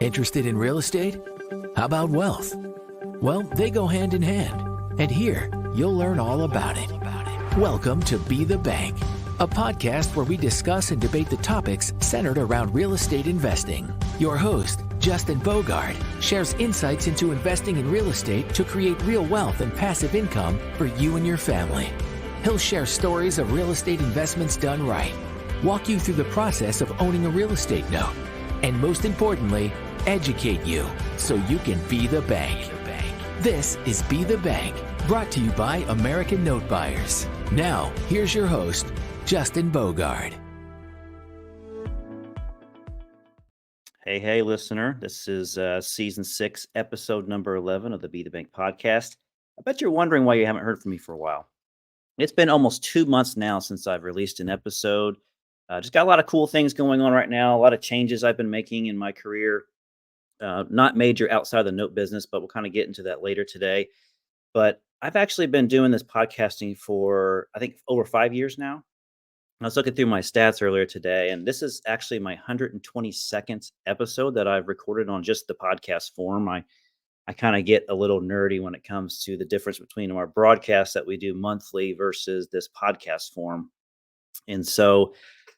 Interested in real estate? How about wealth? Well, they go hand in hand. And here, you'll learn all about it. Welcome to Be the Bank, a podcast where we discuss and debate the topics centered around real estate investing. Your host, Justin Bogard, shares insights into investing in real estate to create real wealth and passive income for you and your family. He'll share stories of real estate investments done right, walk you through the process of owning a real estate note, and most importantly, educate you so you can be the bank. This is Be the Bank, brought to you by American Note Buyers. Now, here's your host, Justin Bogard. Hey, listener. This is season 6, episode number 11 of the Be the Bank podcast. I bet you're wondering why you haven't heard from me for a while. It's been almost 2 months now since I've released an episode. Just got a lot of cool things going on right now, a lot of changes I've been making in my career. Not major outside the note business, but we'll kind of get into that later today. But I've actually been doing this podcasting for, I think, over 5 years now. I was looking through my stats earlier today, and this is actually my 122nd episode that I've recorded on just the podcast form. I kind of get a little nerdy when it comes to the difference between our broadcasts that we do monthly versus this podcast form. And so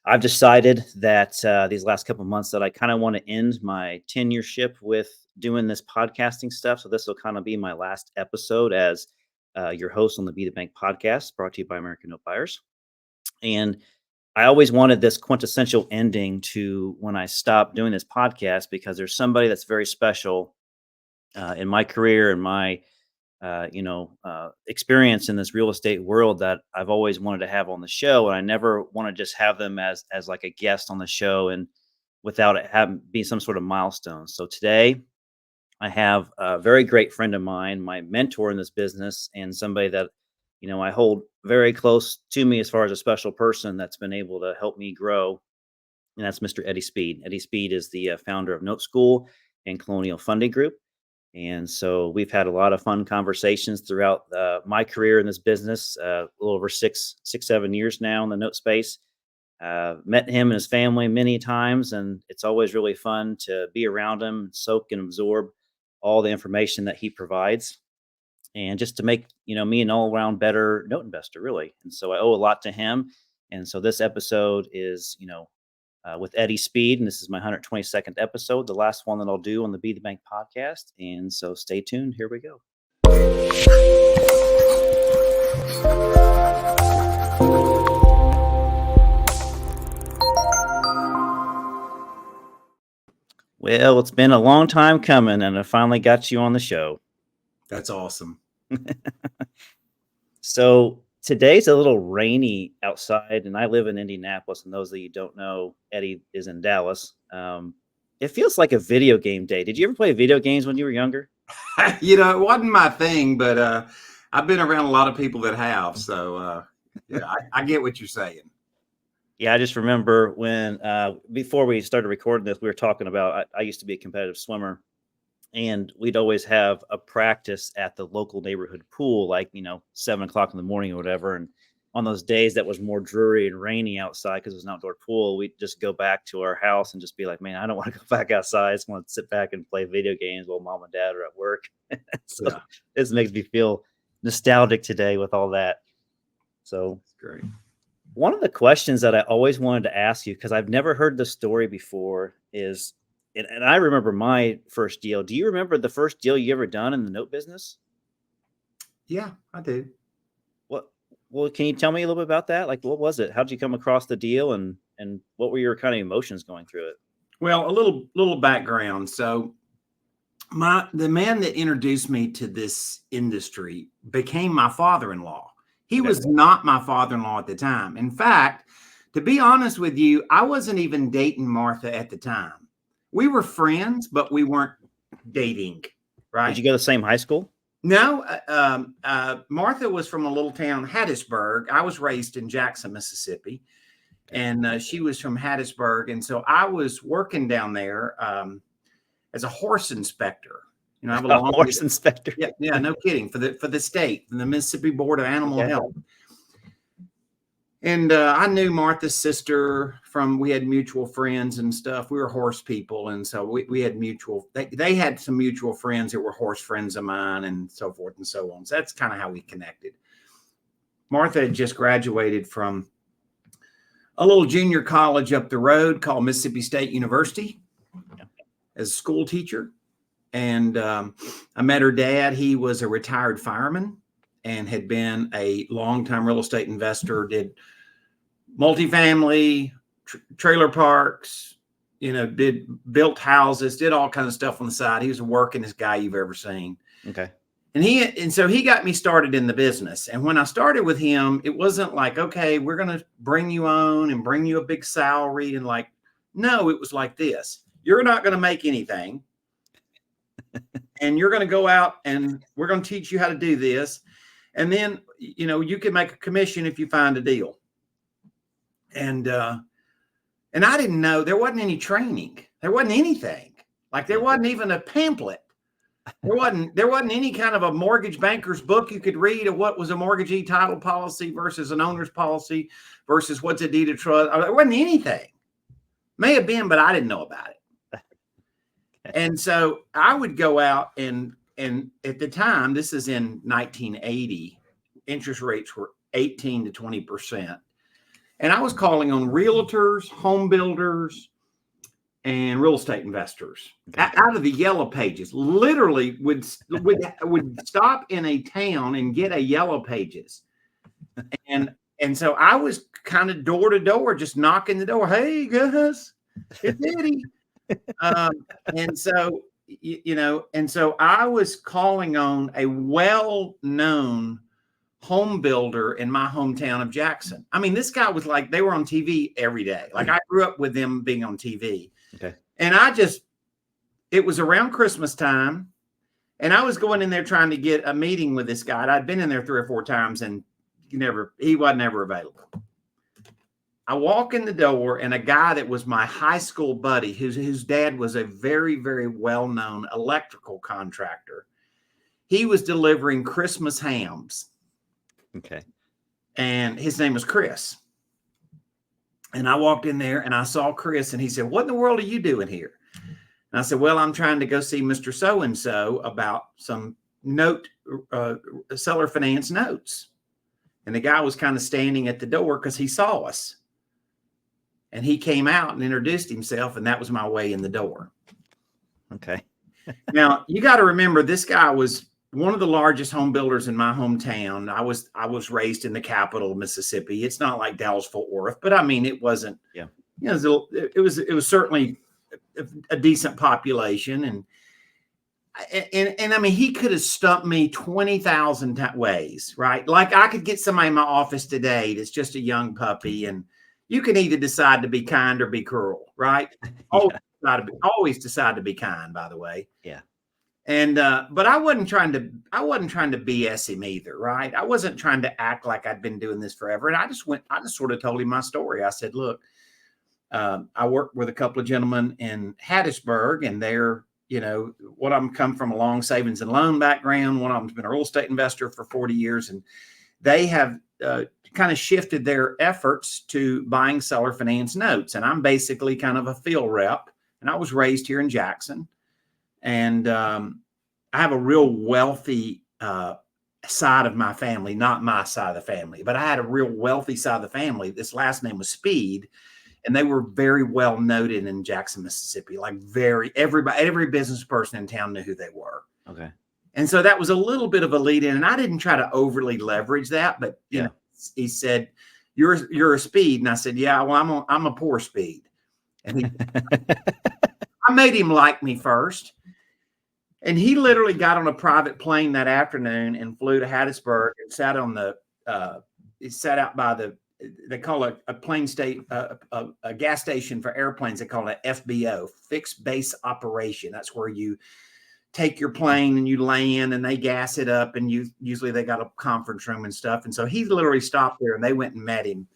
I've decided that these last couple of months that I kind of want to end my tenureship with doing this podcasting stuff. So this will kind of be my last episode as your host on the Be the Bank podcast, brought to you by American Note Buyers. And I always wanted this quintessential ending to when I stopped doing this podcast, because there's somebody that's very special in my career and my experience in this real estate world that I've always wanted to have on the show. And I never want to just have them as like a guest on the show and without it having be some sort of milestone. So today I have a very great friend of mine, my mentor in this business, and somebody that, I hold very close to me as far as a special person that's been able to help me grow. And that's Mr. Eddie Speed. Eddie Speed is the founder of NoteSchool and Colonial Funding Group. And so we've had a lot of fun conversations throughout my career in this business, a little over 7 years now in the note space. Met him and his family many times, and it's always really fun to be around him, soak and absorb all the information that he provides, and just to make, me an all-around better note investor, really. And so I owe a lot to him. And so this episode is, with Eddie Speed, and this is my 122nd episode, the last one that I'll do on the Be the Bank podcast. And so stay tuned. Here we go. Well, it's been a long time coming, and I finally got you on the show. That's awesome. So today's a little rainy outside, and I live in Indianapolis. And those of you who don't know, Eddie is in Dallas. It feels like a video game day. Did you ever play video games when you were younger? It wasn't my thing, but I've been around a lot of people that have. So I get what you're saying. Yeah, I just remember when before we started recording this, we were talking about I used to be a competitive swimmer, and we'd always have a practice at the local neighborhood pool, like 7:00 in the morning or whatever. And on those days that was more dreary and rainy outside because it was an outdoor pool, we'd just go back to our house and just be like, man, I don't want to go back outside. I just want to sit back and play video games while mom and dad are at work. So yeah. This makes me feel nostalgic today with all that. So that's great. One of the questions that I always wanted to ask you, because I've never heard this story before, is, and I remember my first deal. Do you remember the first deal you ever done in the note business? Yeah, I do. Well, can you tell me a little bit about that? Like, what was it? How did you come across the deal, and what were your kind of emotions going through it? Well, a little background. So the man that introduced me to this industry became my father-in-law. He was not my father-in-law at the time. In fact, to be honest with you, I wasn't even dating Martha at the time. We were friends, but we weren't dating, right? Did you go to the same high school? No. Martha was from a little town, Hattiesburg. I was raised in Jackson, Mississippi, and she was from Hattiesburg. And so I was working down there as a horse inspector. I have a horse inspector. Yeah, no kidding. For the state, for the Mississippi Board of Animal Health. And I knew Martha's sister we had mutual friends and stuff. We were horse people. And so we had they had some mutual friends that were horse friends of mine and so forth and so on. So that's kind of how we connected. Martha had just graduated from a little junior college up the road called Mississippi State University as a school teacher. And I met her dad. He was a retired fireman and had been a longtime real estate investor, did multifamily, trailer parks, built houses, did all kinds of stuff on the side. He was the workingest guy you've ever seen. Okay. And so he got me started in the business. And when I started with him, it wasn't like, okay, we're going to bring you on and bring you a big salary. And like, no, it was like this. You're not going to make anything. And you're going to go out and we're going to teach you how to do this. And then, you can make a commission if you find a deal. And I didn't know, there wasn't any training. There wasn't anything. Like there wasn't even a pamphlet. There wasn't any kind of a mortgage banker's book you could read of what was a mortgagee title policy versus an owner's policy versus what's a deed of trust. There wasn't anything. May have been, but I didn't know about it. And so I would go out and at the time, this is in 1980, interest rates were 18 to 20%. And I was calling on realtors, home builders, and real estate investors out of the yellow pages. Literally would stop in a town and get a yellow pages. And so I was kind of door to door, just knocking the door. Hey guys, it's Eddie. And so, and so I was calling on a well-known home builder in my hometown of Jackson. I mean, this guy was like, they were on TV every day. Like I grew up with them being on TV. Okay. And it was around Christmas time and I was going in there trying to get a meeting with this guy. I'd been in there 3 or 4 times and he wasn't ever available. I walk in the door and a guy that was my high school buddy, whose dad was a very, very well-known electrical contractor. He was delivering Christmas hams. Okay. And his name was Chris. And I walked in there and I saw Chris and he said, "What in the world are you doing here?" And I said, "Well, I'm trying to go see Mr. So-and-so about some seller finance notes." And the guy was kind of standing at the door because he saw us. And he came out and introduced himself, and that was my way in the door. Okay. Now, you got to remember, this guy was one of the largest home builders in my hometown. I was raised in the capital of Mississippi. It's not like Dallas-Fort Worth, but I mean, it wasn't. Yeah. It was certainly a decent population, and I mean, he could have stumped me 20,000 ways, right? Like I could get somebody in my office today that's just a young puppy, and you can either decide to be kind or be cruel, right? Always decide to be kind, by the way. Yeah. And but I wasn't trying to BS him either, right? I wasn't trying to act like I'd been doing this forever. And I just sort of told him my story. I said, "Look, I work with a couple of gentlemen in Hattiesburg, and they're, one of them come from a long savings and loan background. One of them's been a real estate investor for 40 years, and they have kind of shifted their efforts to buying seller finance notes. And I'm basically kind of a field rep, and I was raised here in Jackson. And I have a real wealthy side of my family, not my side of the family, but I had a real wealthy side of the family. This last name was Speed, and they were very well noted in Jackson, Mississippi. Like every business person in town knew who they were. Okay. And so that was a little bit of a lead in, and I didn't try to overly leverage that, but he said, "You're a Speed," and I said, "Yeah, well, I'm a poor Speed," and I made him like me first. And he literally got on a private plane that afternoon and flew to Hattiesburg and sat out by they call it a plane state, a gas station for airplanes. They call it FBO, fixed base operation. That's where you take your plane and you land and they gas it up, and usually they got a conference room and stuff. And so he literally stopped there and they went and met him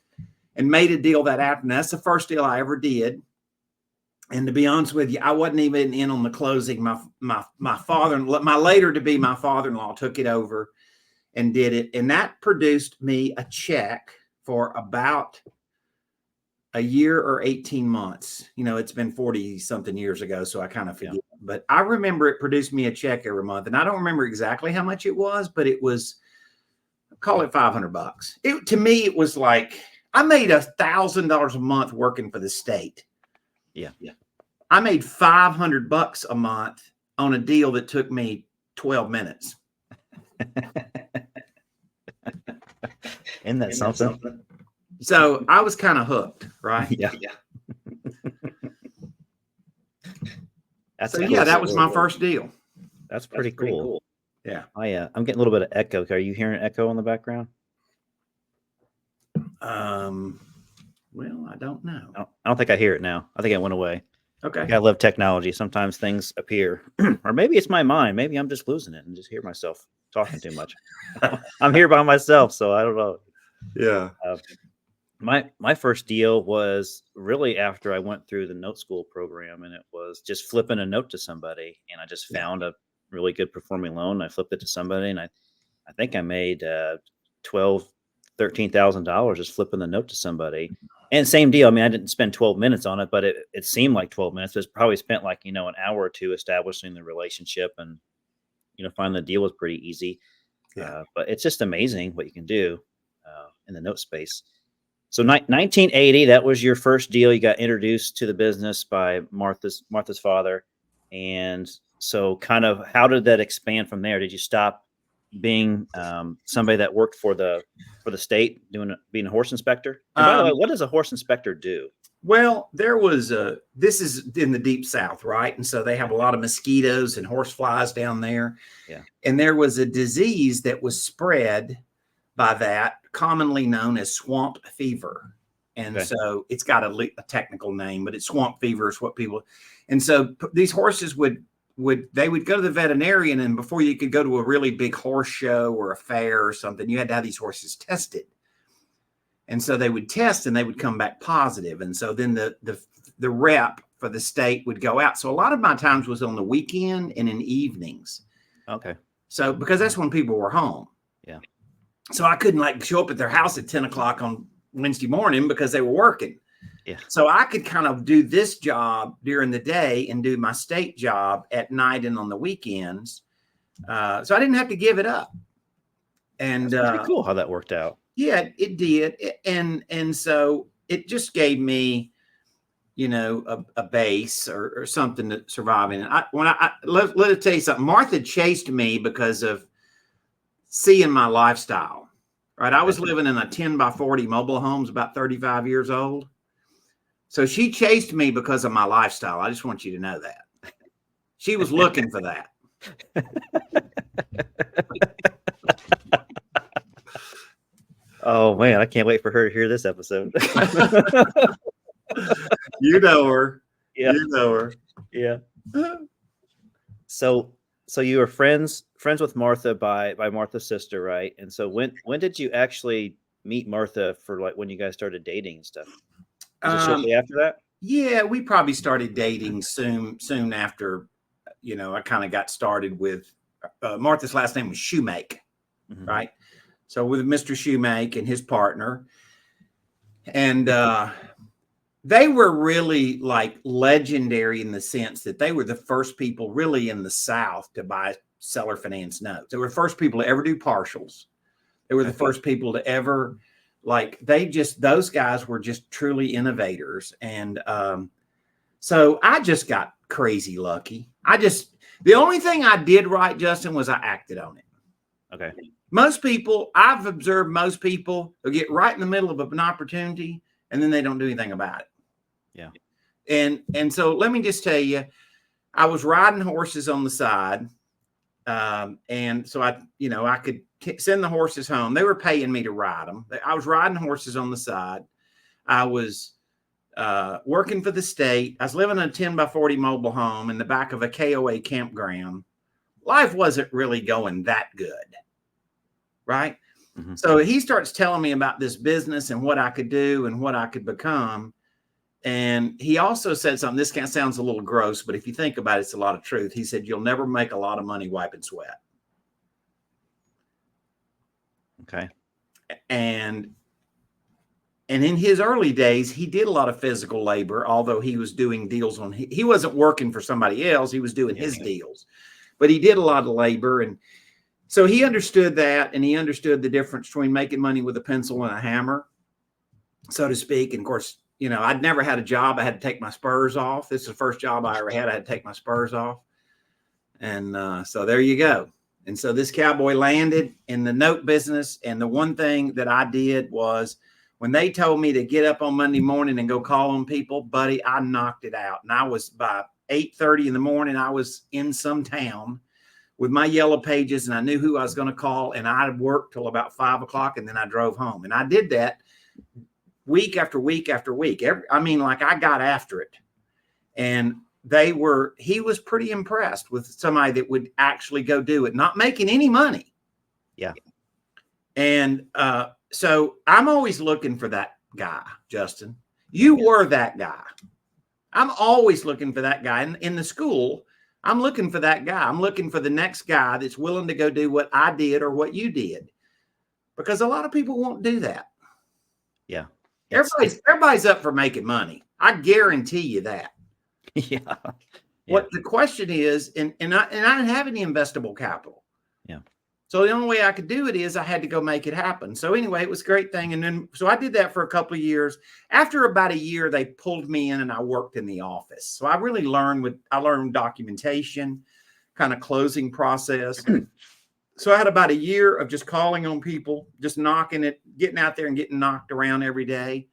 and made a deal that afternoon. That's the first deal I ever did. And to be honest with you, I wasn't even in on the closing. My father-in-law, my later to be my father-in-law, took it over and did it. And that produced me a check for about a year or 18 months. It's been 40 something years ago, so I kind of forget. Yeah. But I remember it produced me a check every month, and I don't remember exactly how much it was, but it was, call it $500. To me, it was like I made $1,000 a month working for the state. Yeah. I made $500 a month on a deal that took me 12 minutes. Isn't that something? So I was kind of hooked, right? Yeah. That was my first deal. That's pretty cool. Yeah. I'm getting a little bit of echo. Are you hearing echo in the background? Well, I don't know. I don't think I hear it now. I think it went away. Okay. I love technology. Sometimes things appear, or maybe it's my mind. Maybe I'm just losing it and just hear myself talking too much. I'm here by myself, so I don't know. Yeah. My first deal was really after I went through the NoteSchool program, and it was just flipping a note to somebody, and I just found a really good performing loan. I flipped it to somebody, and I think I made $13,000 just flipping the note to somebody. And same deal. I mean, I didn't spend 12 minutes on it, but it seemed like 12 minutes. It was probably spent like, an hour or two establishing the relationship, and, finding the deal was pretty easy. Yeah. But it's just amazing what you can do in the note space. So 1980, that was your first deal. You got introduced to the business by Martha's father. And so kind of how did that expand from there? Did you stop being somebody that worked for the state being a horse inspector? And by the way, what does a horse inspector do? Well, this is in the deep South, right? And so they have a lot of mosquitoes and horse flies down there. Yeah. And there was a disease that was spread by that, commonly known as swamp fever. And so it's got a technical name, but it's swamp fever is what people, and so these horses would go to the veterinarian, and before you could go to a really big horse show or a fair or something, you had to have these horses tested. And so they would test and they would come back positive. And so then the rep for the state would go out. So a lot of my times was on the weekend and in evenings. Okay. So because that's when people were home. Yeah. So I couldn't show up at their house at 10 o'clock on Wednesday morning because they were working. Yeah. So I could kind of do this job during the day and do my state job at night and on the weekends. So I didn't have to give it up. And that's pretty cool how that worked out. Yeah, it did. And so it just gave me, a base or something to survive in. Let me tell you something. Martha chased me because of seeing my lifestyle, right? I was living in a 10 by 40 mobile homes, about 35 years old. So she chased me because of my lifestyle. I just want you to know that. She was looking for that. Oh man, I can't wait for her to hear this episode. You know her. Yeah. You know her. Yeah. So you were friends with Martha by Martha's sister, right? And so when did you actually meet Martha for when you guys started dating and stuff? Was it shortly after that? Yeah, we probably started dating soon after, I kind of got started with Martha's last name was Shoemake, right? So with Mr. Shoemake and his partner, and they were really legendary in the sense that they were the first people really in the South to buy seller finance notes. They were the first people to ever do partials. They were the first people to ever those guys were just truly innovators. And so I just got crazy lucky. The only thing I did right, Justin, was I acted on it. Okay. I've observed most people who get right in the middle of an opportunity and then they don't do anything about it. Yeah. And so let me just tell you, I was riding horses on the side. And so I could send the horses home. They were paying me to ride them. I was riding horses on the side. I was working for the state. I was living in a 10 by 40 mobile home in the back of a KOA campground. Life wasn't really going that good. Right. Mm-hmm. So he starts telling me about this business and what I could do and what I could become. And he also said something, this kind of sounds a little gross, but if you think about it, it's a lot of truth. He said, you'll never make a lot of money wiping sweat. Okay. And And in his early days, he did a lot of physical labor, although he was doing deals on, he wasn't working for somebody else. He was doing his deals, but he did a lot of labor. And so he understood that, and he understood the difference between making money with a pencil and a hammer, so to speak. And of course, you know, I'd never had a job. I had to take my spurs off. This is the first job I ever had. I had to take my spurs off. And so there you go. And so this cowboy landed in the note business. And the one thing that I did was, when they told me to get up on Monday morning and go call on people, buddy, I knocked it out. And I was, by 8:30 in the morning, I was in some town with my yellow pages, and I knew who I was going to call. And I worked till about 5 o'clock, and then I drove home. And I did that week after week after week. Like I got after it. And he was pretty impressed with somebody that would actually go do it, not making any money. Yeah. And, so I'm always looking for that guy, Justin. You were that guy. I'm always looking for that guy. In the school, I'm looking for that guy. I'm looking for the next guy that's willing to go do what I did or what you did. Because a lot of people won't do that. Yeah. Everybody's up for making money. I guarantee you that. Yeah. What the question is, and I didn't have any investable capital. Yeah. So the only way I could do it is I had to go make it happen. So anyway, it was a great thing. And then, so I did that for a couple of years. After about a year, they pulled me in and I worked in the office. So I really learned documentation, kind of closing process. So I had about a year of just calling on people, just knocking it, getting out there and getting knocked around every day.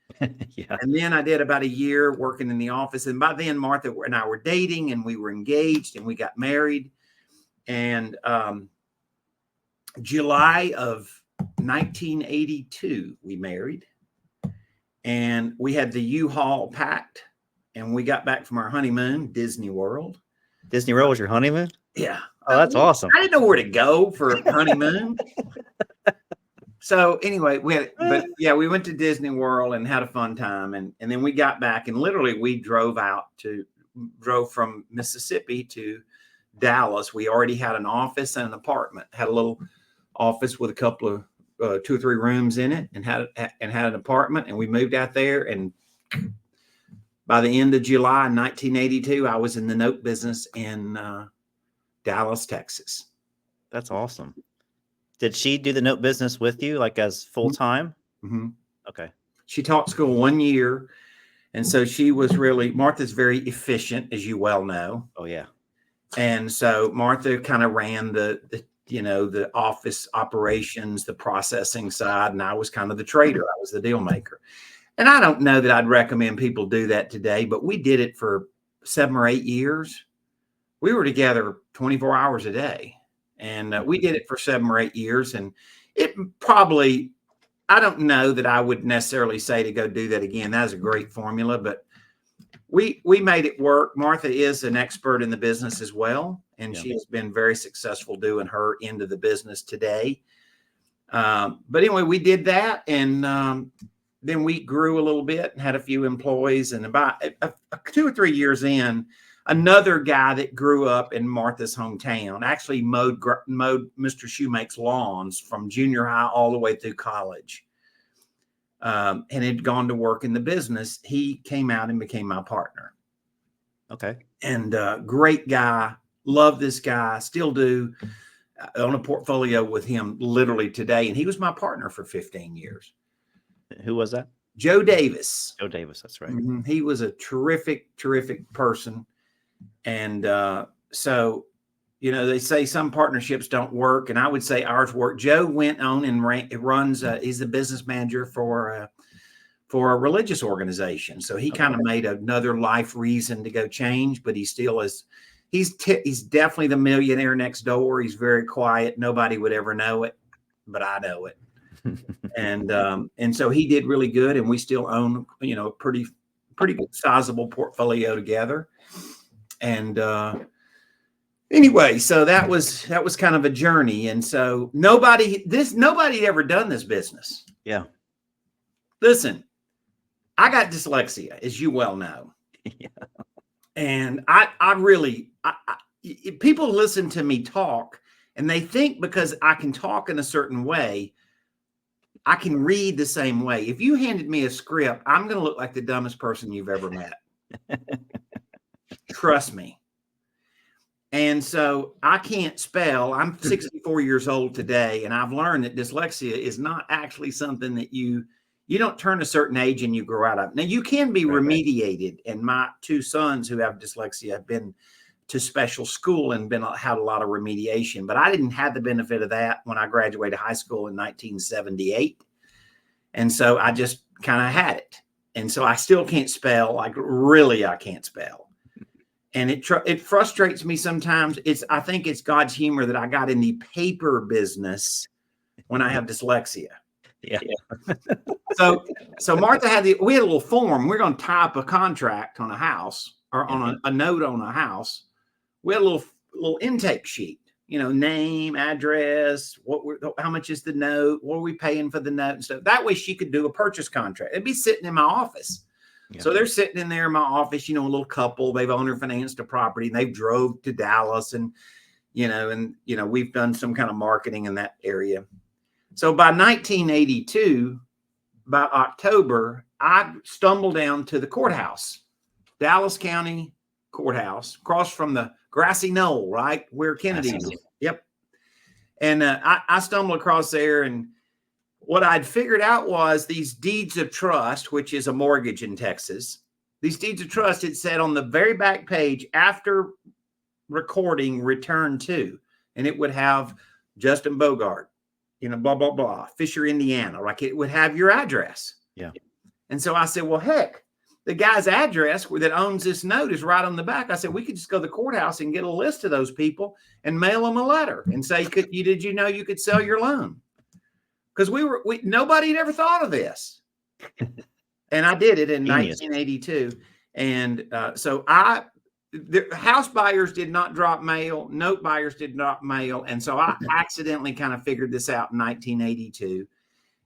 Yeah. And then I did about a year working in the office. And by then, Martha and I were dating, and we were engaged, and we got married. And, July of 1982, we married, and we had the U-Haul packed, and we got back from our honeymoon, Disney World. Disney World was your honeymoon? Yeah. Oh, that's awesome. I didn't know where to go for a honeymoon. So anyway, we went to Disney World and had a fun time. And then we got back, and literally we drove from Mississippi to Dallas. We already had an office and an apartment, had a little office with a couple of 2 or 3 rooms in it, and had an apartment, and we moved out there. And by the end of July 1982, I was in the note business in Dallas, Texas. That's awesome. Did she do the note business with you, like as full time? Mm-hmm. Okay. She taught school 1 year, and so she was Martha's very efficient, as you well know. Oh yeah. And so Martha kind of ran the office operations, the processing side, and I was kind of the trader. I was the deal maker. And I don't know that I'd recommend people do that today, but we did it for 7 or 8 years. We were together 24 hours a day, and we did it for 7 or 8 years. And it probably, I don't know that I would necessarily say to go do that again. That was a great formula, but we made it work. Martha is an expert in the business as well, and she has been very successful doing her end of the business today. But anyway, we did that, and then we grew a little bit and had a few employees. And about 2 or 3 years in, another guy that grew up in Martha's hometown actually mowed Mr. Shoemake's lawns from junior high all the way through college. And had gone to work in the business. He came out and became my partner. Okay. And great guy. Love this guy. Still do. Own a portfolio with him literally today. And he was my partner for 15 years. Who was that? Joe Davis. Joe Davis. That's right. Mm-hmm. He was a terrific, terrific person. And so, they say some partnerships don't work, and I would say ours worked. Joe went on and runs. He's the business manager for a religious organization. So he kind of made another life reason to go change, but he still is. He's definitely the millionaire next door. He's very quiet. Nobody would ever know it, but I know it. And so he did really good, and we still own a pretty sizable portfolio together. And anyway, so that was kind of a journey. And so nobody had ever done this business. Yeah. Listen, I got dyslexia, as you well know. Yeah. And people listen to me talk, and they think because I can talk in a certain way, I can read the same way. If you handed me a script, I'm going to look like the dumbest person you've ever met. Trust me. And so I can't spell. I'm 64 years old today, and I've learned that dyslexia is not actually something that you don't turn a certain age and you grow out of. Now, you can be remediated, and my two sons who have dyslexia have been to special school and had a lot of remediation, but I didn't have the benefit of that when I graduated high school in 1978. And so I just kind of had it. And so I still can't spell, like really, I can't spell. And it frustrates me sometimes. I think it's God's humor that I got in the paper business when I have dyslexia. Yeah. So Martha we had a little form. We're going to type a contract on a house or on a note on a house. We had a little intake sheet, name, address, how much is the note? What are we paying for the note and stuff? That way she could do a purchase contract. It'd be sitting in my office. Yeah. So they're sitting in there in my office, a little couple, they've owner financed a property and they drove to Dallas and we've done some kind of marketing in that area. So by 1982, by October, I stumbled down to the courthouse, Dallas County Courthouse, across from the grassy knoll, right? Where Kennedy is. Yep. And I stumbled across there, and what I'd figured out was these deeds of trust, which is a mortgage in Texas. These deeds of trust, it said on the very back page after recording return to, and it would have Justin Bogart, blah, blah, blah, Fisher, Indiana. Like it would have your address. Yeah. And so I said, well, heck, the guy's address that owns this note is right on the back. I said, we could just go to the courthouse and get a list of those people and mail them a letter and say, did you know you could sell your loan? Because nobody had ever thought of this. And I did it in 1982. And so the house buyers did not drop mail. Note buyers did not mail. And so I accidentally kind of figured this out in 1982.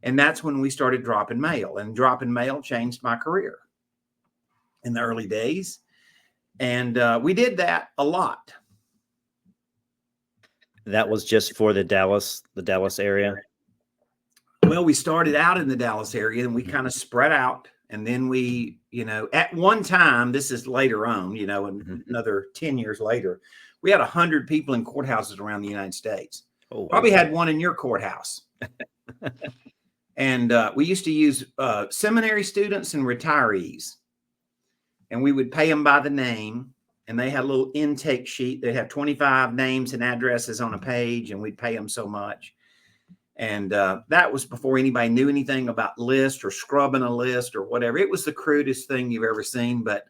And that's when we started dropping mail. And dropping mail changed my career in the early days. And we did that a lot. That was just for the Dallas area? Well, we started out in the Dallas area and we kind of spread out. And then we, at one time, this is later on, another 10 years later, we had 100 people in courthouses around the United States. Oh, probably had one in your courthouse. And we used to use seminary students and retirees. And we would pay them by the name. And they had a little intake sheet. They'd have 25 names and addresses on a page, and we'd pay them so much. And that was before anybody knew anything about list or scrubbing a list or whatever. It was the crudest thing you've ever seen. But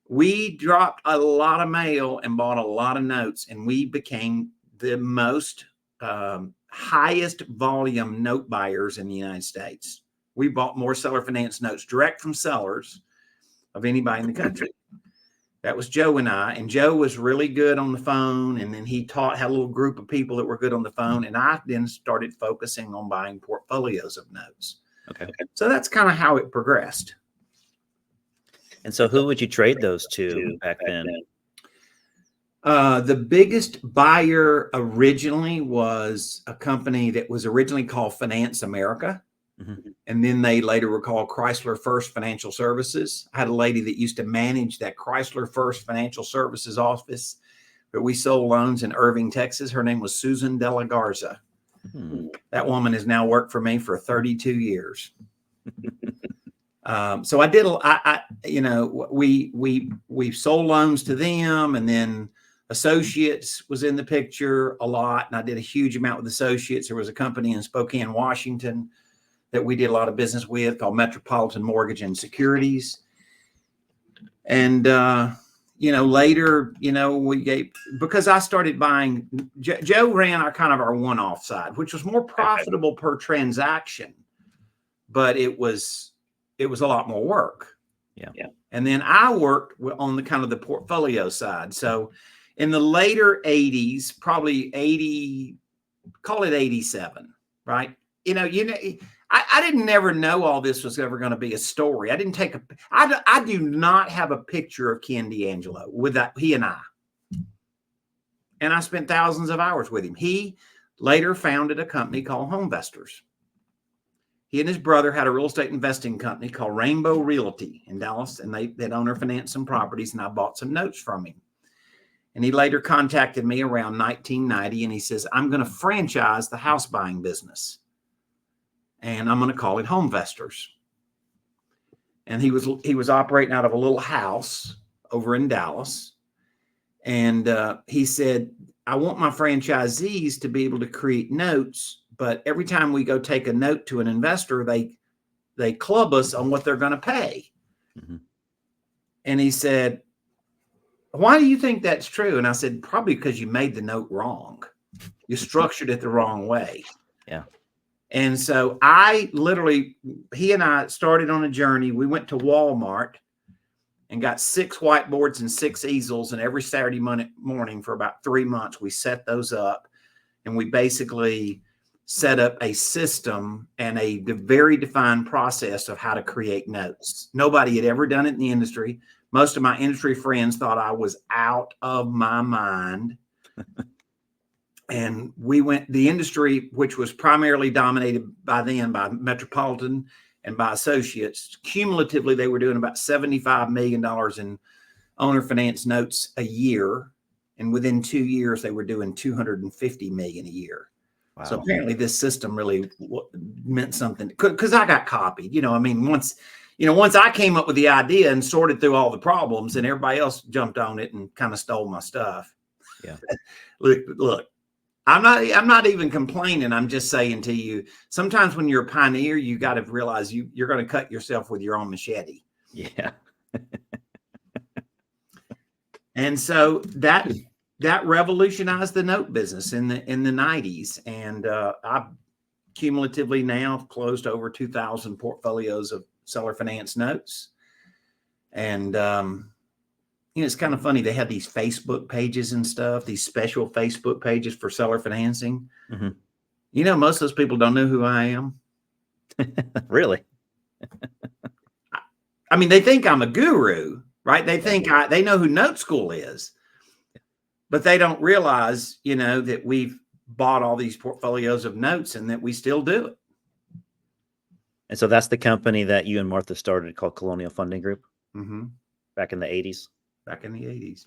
we dropped a lot of mail and bought a lot of notes. And we became the most highest volume note buyers in the United States. We bought more seller finance notes direct from sellers of anybody in the country. That was Joe and I, and Joe was really good on the phone. And then he had a little group of people that were good on the phone. And I then started focusing on buying portfolios of notes. Okay. So that's kind of how it progressed. And so who would you trade those to back then? The biggest buyer originally was a company that was originally called Finance America. Mm-hmm. And then they later were called Chrysler First Financial Services. I had a lady that used to manage that Chrysler First Financial Services office, but we sold loans in Irving, Texas. Her name was Susan De La Garza. Hmm. That woman has now worked for me for 32 years. So I did, we sold loans to them, and then Associates was in the picture a lot. And I did a huge amount with Associates. There was a company in Spokane, Washington, that we did a lot of business with called Metropolitan Mortgage and Securities. And, later, because I started buying, Joe ran our one-off side, which was more profitable per transaction, but it was a lot more work. Yeah. And then I worked on the portfolio side. So in the later 80s, probably call it 87, right? I didn't never know all this was ever going to be a story. I do not have a picture of Ken D'Angelo with that, he and I. And I spent thousands of hours with him. He later founded a company called Homevestors. He and his brother had a real estate investing company called Rainbow Realty in Dallas, and they'd owner financed some properties, and I bought some notes from him. And he later contacted me around 1990, and he says, I'm going to franchise the house buying business, and I'm going to call it Homevestors. And he was operating out of a little house over in Dallas. And he said, I want my franchisees to be able to create notes, but every time we go take a note to an investor, they club us on what they're going to pay. Mm-hmm. And he said, why do you think that's true? And I said, probably because you made the note wrong. You structured it the wrong way. Yeah. And so he and I started on a journey. We went to Walmart and got 6 whiteboards and 6 easels. And every Saturday morning for about 3 months, we set those up. And we basically set up a system and a very defined process of how to create notes. Nobody had ever done it in the industry. Most of my industry friends thought I was out of my mind. And the industry, which was primarily dominated by then by Metropolitan and by associates, cumulatively, they were doing about $75 million in owner finance notes a year. And within 2 years, they were doing $250 million a year. Wow. So apparently this system really meant something, because I got copied. Once I came up with the idea and sorted through all the problems, and everybody else jumped on it and kind of stole my stuff. Yeah. Look, I'm not even complaining. I'm just saying to you, sometimes when you're a pioneer, you got to realize you're going to cut yourself with your own machete. Yeah. And so that revolutionized the note business in the 90s. And I've cumulatively now closed over 2,000 portfolios of seller finance notes. And it's kind of funny. They have these Facebook pages and stuff, these special Facebook pages for seller financing. Mm-hmm. Most of those people don't know who I am. Really? I mean, they think I'm a guru, right? They think they know who NoteSchool is, but they don't realize, that we've bought all these portfolios of notes and that we still do it. And so that's the company that you and Martha started called Colonial Funding Group. Mm-hmm. Back in the 80s. Back in the 80s.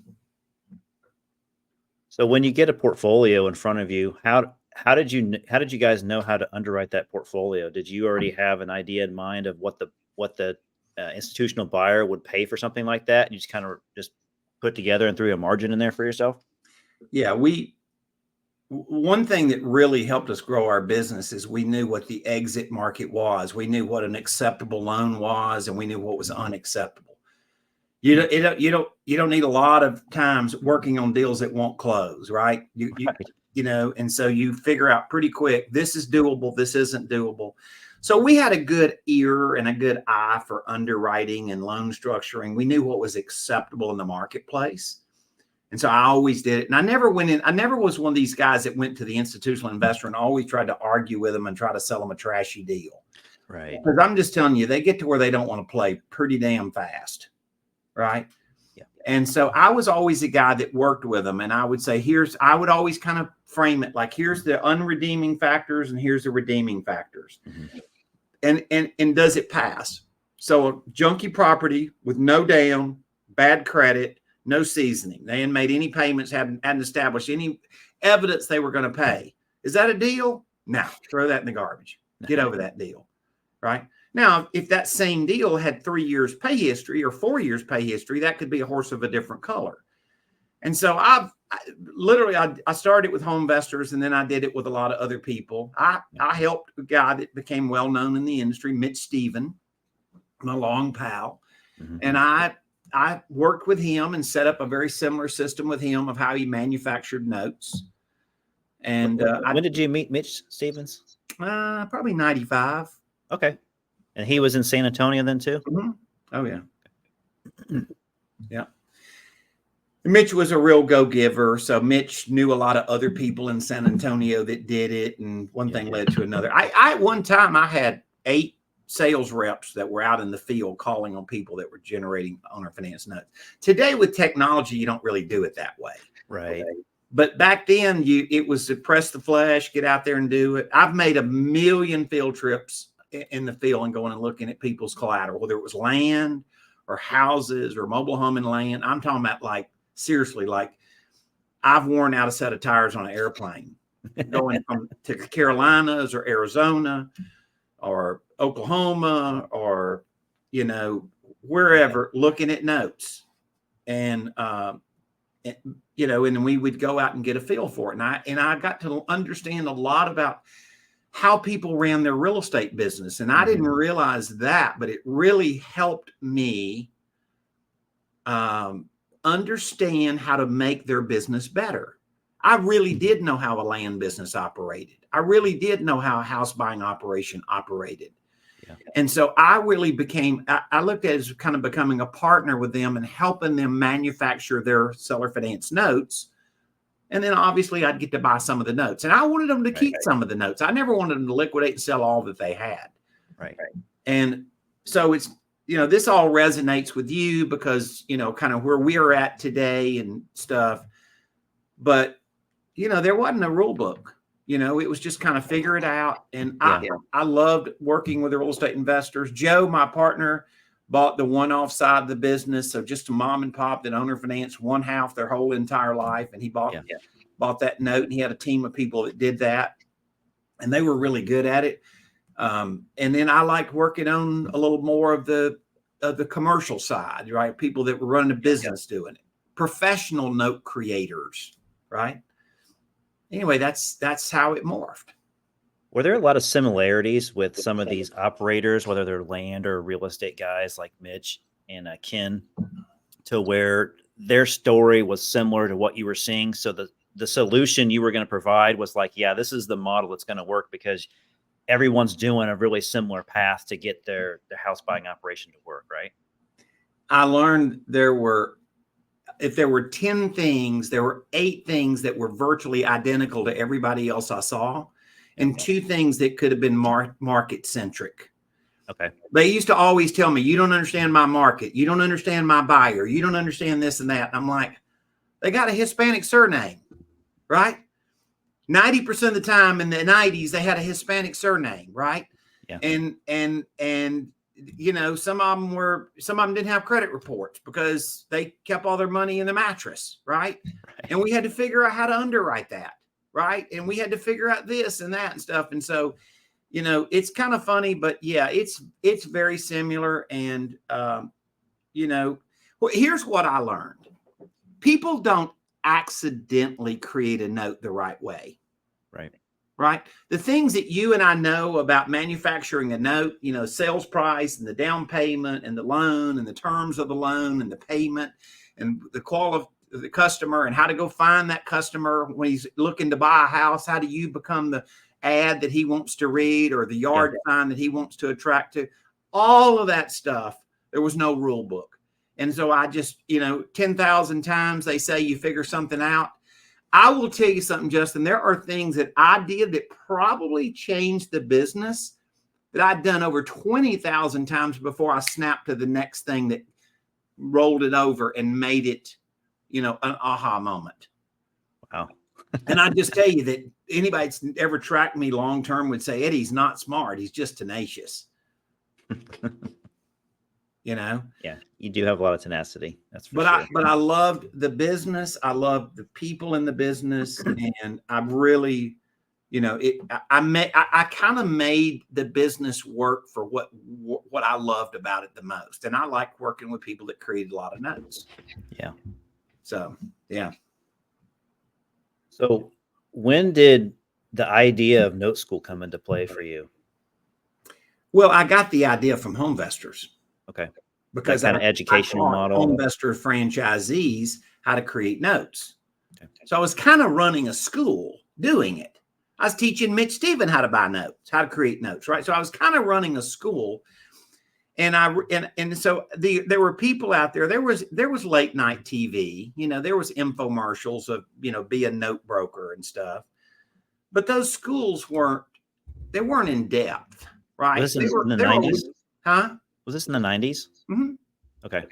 So when you get a portfolio in front of you, how did you guys know how to underwrite that portfolio? Did you already have an idea in mind of what the institutional buyer would pay for something like that? You just kind of just put together and threw a margin in there for yourself? Yeah, one thing that really helped us grow our business is we knew what the exit market was. We knew what an acceptable loan was, and we knew what was unacceptable. You don't need a lot of times working on deals that won't close, right? And so you figure out pretty quick, this is doable, this isn't doable. So we had a good ear and a good eye for underwriting and loan structuring. We knew what was acceptable in the marketplace. And so I always did it. And I never was one of these guys that went to the institutional investor and always tried to argue with them and try to sell them a trashy deal. Right. Because I'm just telling you, they get to where they don't want to play pretty damn fast. Right. Yeah. And so I was always a guy that worked with them. And I would say, I would always kind of frame it like, here's the unredeeming factors and here's the redeeming factors. Mm-hmm. And does it pass? So a junky property with no down, bad credit, no seasoning. They hadn't made any payments, hadn't established any evidence they were going to pay. Is that a deal? No, throw that in the garbage. Get over that deal. Right. Now, if that same deal had 3 years pay history or 4 years pay history, that could be a horse of a different color. And so I started with Homevestors, and then I did it with a lot of other people. I helped a guy that became well known in the industry, Mitch Stephen, my long pal. Mm-hmm. And I worked with him and set up a very similar system with him of how he manufactured notes. And when did you meet Mitch Stevens? Probably 95. Okay. And he was in San Antonio then too? Mm-hmm. Oh, yeah. Yeah. Mitch was a real go-giver. So Mitch knew a lot of other people in San Antonio that did it. And one thing led to another. At one time, I had 8 sales reps that were out in the field calling on people that were generating owner finance notes. Today with technology, you don't really do it that way. Right. Okay? But back then it was to press the flesh, get out there and do it. I've made 1 million field trips in the field and going and looking at people's collateral, whether it was land or houses or mobile home and land. I'm talking about like, seriously, like I've worn out a set of tires on an airplane going to Carolinas or Arizona or Oklahoma or, wherever, looking at notes. And, and we would go out and get a feel for it. And I got to understand a lot about how people ran their real estate business. And I didn't realize that, but it really helped me understand how to make their business better. I really did know how a land business operated. I really did know how a house buying operation operated. Yeah. And so I really I looked at it as kind of becoming a partner with them and helping them manufacture their seller finance notes. And then obviously I'd get to buy some of the notes. And I wanted them to keep some of the notes. I never wanted them to liquidate and sell all that they had. Right. And so it's, this all resonates with you because, kind of where we are at today and stuff. But, there wasn't a rule book. It was just kind of figure it out. And I loved working with the real estate investors. Joe, my partner, bought the one-off side of the business. So just a mom and pop that owner financed one house their whole entire life. And he bought that note, and he had a team of people that did that. And they were really good at it. And then I liked working on a little more of the commercial side, right? People that were running a business doing it. Professional note creators, right? Anyway, that's how it morphed. Were there a lot of similarities with some of these operators, whether they're land or real estate guys like Mitch and Ken, to where their story was similar to what you were seeing? So the solution you were going to provide was like, yeah, this is the model that's going to work because everyone's doing a really similar path to get their house buying operation to work, right? I learned if there were 10 things, there were 8 things that were virtually identical to everybody else I saw, and 2 things that could have been market centric. Okay. They used to always tell me, you don't understand my market. You don't understand my buyer. You don't understand this and that. And I'm like, they got a Hispanic surname, right? 90% of the time in the 90s, they had a Hispanic surname, right? Yeah. And some of them didn't have credit reports because they kept all their money in the mattress, right? And we had to figure out how to underwrite that, right? And we had to figure out this and that and stuff. And so, it's kind of funny, but yeah, it's very similar. And, here's what I learned. People don't accidentally create a note the right way. Right. The things that you and I know about manufacturing a note, sales price and the down payment and the loan and the terms of the loan and the payment and the quality of the customer and how to go find that customer when he's looking to buy a house. How do you become the ad that he wants to read or the yard sign that he wants to attract to? All of that stuff. There was no rule book. And so I just, 10,000 times they say you figure something out. I will tell you something, Justin. There are things that I did that probably changed the business that I'd done over 20,000 times before I snapped to the next thing that rolled it over and made it, an aha moment. Wow. And I just tell you that anybody that's ever tracked me long-term would say, Eddie's not smart. He's just tenacious. Yeah, you do have a lot of tenacity. That's for sure. But I loved the business. I loved the people in the business, and I really, I kind of made the business work for what I loved about it the most. And I like working with people that created a lot of notes. Yeah. So, yeah. So when did the idea of NoteSchool come into play for you? Well, I got the idea from Homevestors. Okay. Because that kind of educational model. Homevestor franchisees how to create notes. Okay. So I was kind of running a school doing it. I was teaching Mitch Stephen how to buy notes, how to create notes, right? So I was kind of running a school. And so there were people out there. There was late night TV. There was infomercials of be a note broker and stuff. But those schools weren't in depth, right? Was this in the 90s? Huh? Was this in the 90s? Mm-hmm. Okay.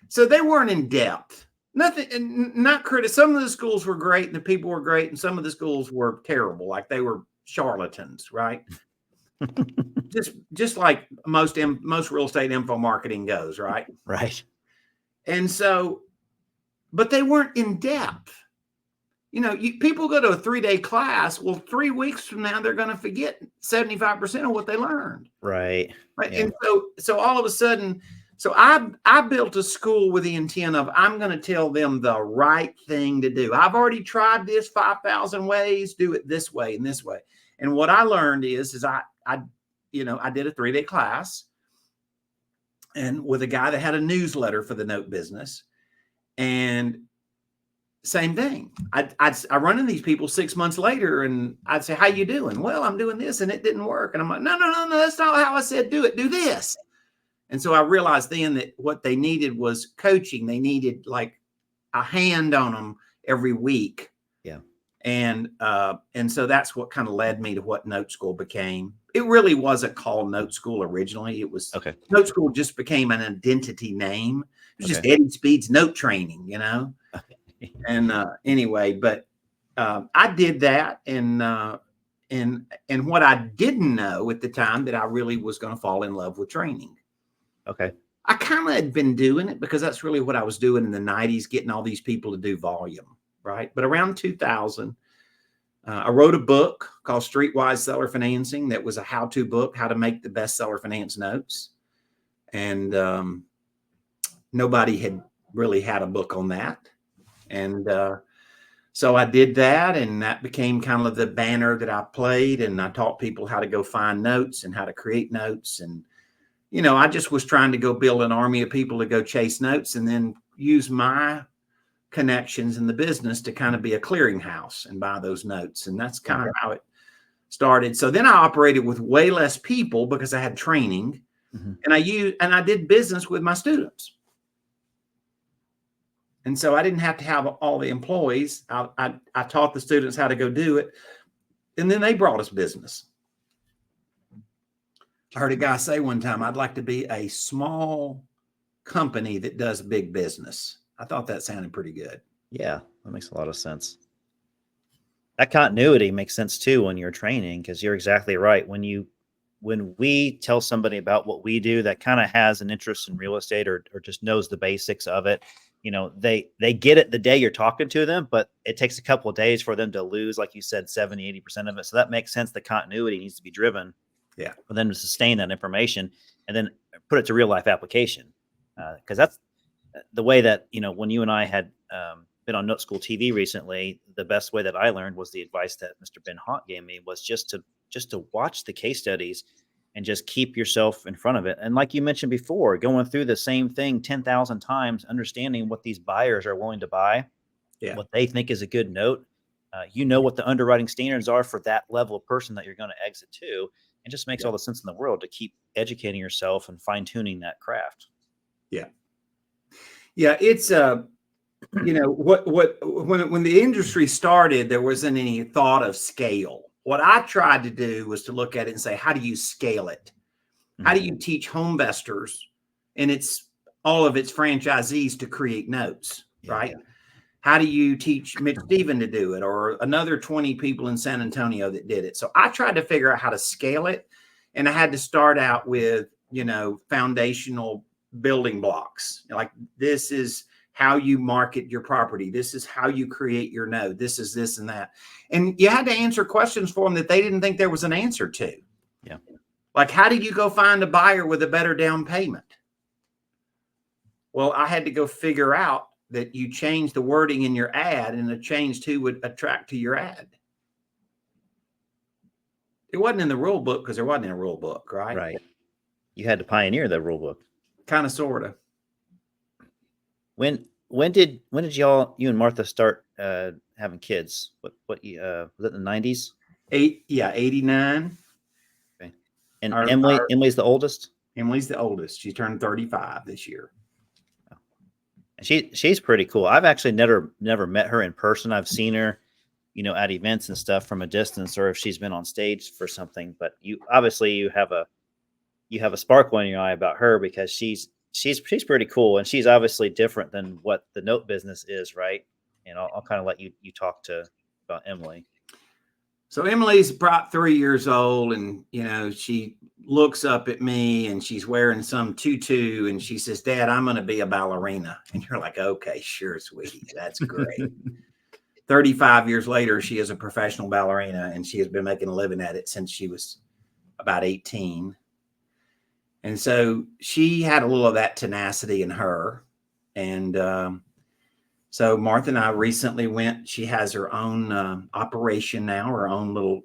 So they weren't in depth. Nothing, not critical. Some of the schools were great and the people were great, and some of the schools were terrible, like they were charlatans, right? just like most real estate info marketing goes, right? Right. And so, but they weren't in depth. People go to a 3-day class. Well, 3 weeks from now, they're going to forget 75% of what they learned. Right. Right. Yeah. And so all of a sudden, so I built a school with the intent of I'm going to tell them the right thing to do. I've already tried this 5,000 ways, do it this way and this way. And what I learned is I did a 3-day class and with a guy that had a newsletter for the note business. And same thing. I run into these people 6 months later and I'd say, how you doing? Well, I'm doing this and it didn't work. And I'm like, no, that's not how I said do it. Do this. And so I realized then that what they needed was coaching. They needed like a hand on them every week. Yeah. And so that's what kind of led me to what NoteSchool became. It really wasn't called NoteSchool originally. It was Okay. NoteSchool just became an identity name. It was just Eddie Speed's note training, And anyway, but I did that, and what I didn't know at the time that I really was going to fall in love with training. Okay. I kind of had been doing it because that's really what I was doing in the 90s, getting all these people to do volume, right? But around 2000, I wrote a book called Streetwise Seller Financing that was a how-to book, how to make the best seller finance notes. And nobody had really had a book on that. And so I did that, and that became kind of the banner that I played, and I taught people how to go find notes and how to create notes. And, I just was trying to go build an army of people to go chase notes and then use my connections in the business to kind of be a clearinghouse and buy those notes. And that's kind of how it started. So then I operated with way less people because I had training, and I did business with my students. And so I didn't have to have all the employees. I taught the students how to go do it. And then they brought us business. I heard a guy say one time, I'd like to be a small company that does big business. I thought that sounded pretty good. Yeah, that makes a lot of sense. That continuity makes sense too when you're training, because you're exactly right. When we tell somebody about what we do that kind of has an interest in real estate or just knows the basics of it, they get it the day you're talking to them, but it takes a couple of days for them to lose, like you said, 70-80% of it. So that makes sense. The continuity needs to be driven for them to sustain that information and then put it to real life application. Because that's the way that, when you and I had been on NoteSchool TV recently, the best way that I learned was the advice that Mr. Ben Haunt gave me was just to watch the case studies and just keep yourself in front of it. And like you mentioned before, going through the same thing 10,000 times, understanding what these buyers are willing to buy, what they think is a good note. What the underwriting standards are for that level of person that you're going to exit to. It just makes all the sense in the world to keep educating yourself and fine tuning that craft. Yeah. Yeah. It's, when the industry started, there wasn't any thought of scale. What I tried to do was to look at it and say, how do you scale it? How do you teach home investors and all of its franchisees to create notes, right? Yeah. How do you teach Mitch Stephen to do it, or another 20 people in San Antonio that did it? So I tried to figure out how to scale it, and I had to start out with, foundational building blocks. Like, this is how you market your property. This is how you create your note. This is this and that. And you had to answer questions for them that they didn't think there was an answer to. Yeah. Like, how do you go find a buyer with a better down payment? Well, I had to go figure out that you change the wording in your ad, and a change who would attract to your ad. It wasn't in the rule book because there wasn't a rule book, right? Right. You had to pioneer the rule book. Kind of, sort of. When did you and Martha start having kids? What was it in the 90s? 89. Okay. And Emily's the oldest? Emily's the oldest. She turned 35 this year. She's pretty cool. I've actually never met her in person. I've seen her, at events and stuff from a distance, or if she's been on stage for something. But you have a sparkle in your eye about her, because she's pretty cool, and she's obviously different than what the note business is, right? And I'll kind of let you talk about Emily. So Emily's about 3 years old, and she looks up at me, and she's wearing some tutu, and she says, "Dad, I'm going to be a ballerina." And you're like, "Okay, sure, sweetie, that's great." 35 years later, she is a professional ballerina, and she has been making a living at it since she was about 18. And so she had a little of that tenacity in her. And so Martha and I recently went. She has her own operation now, her own little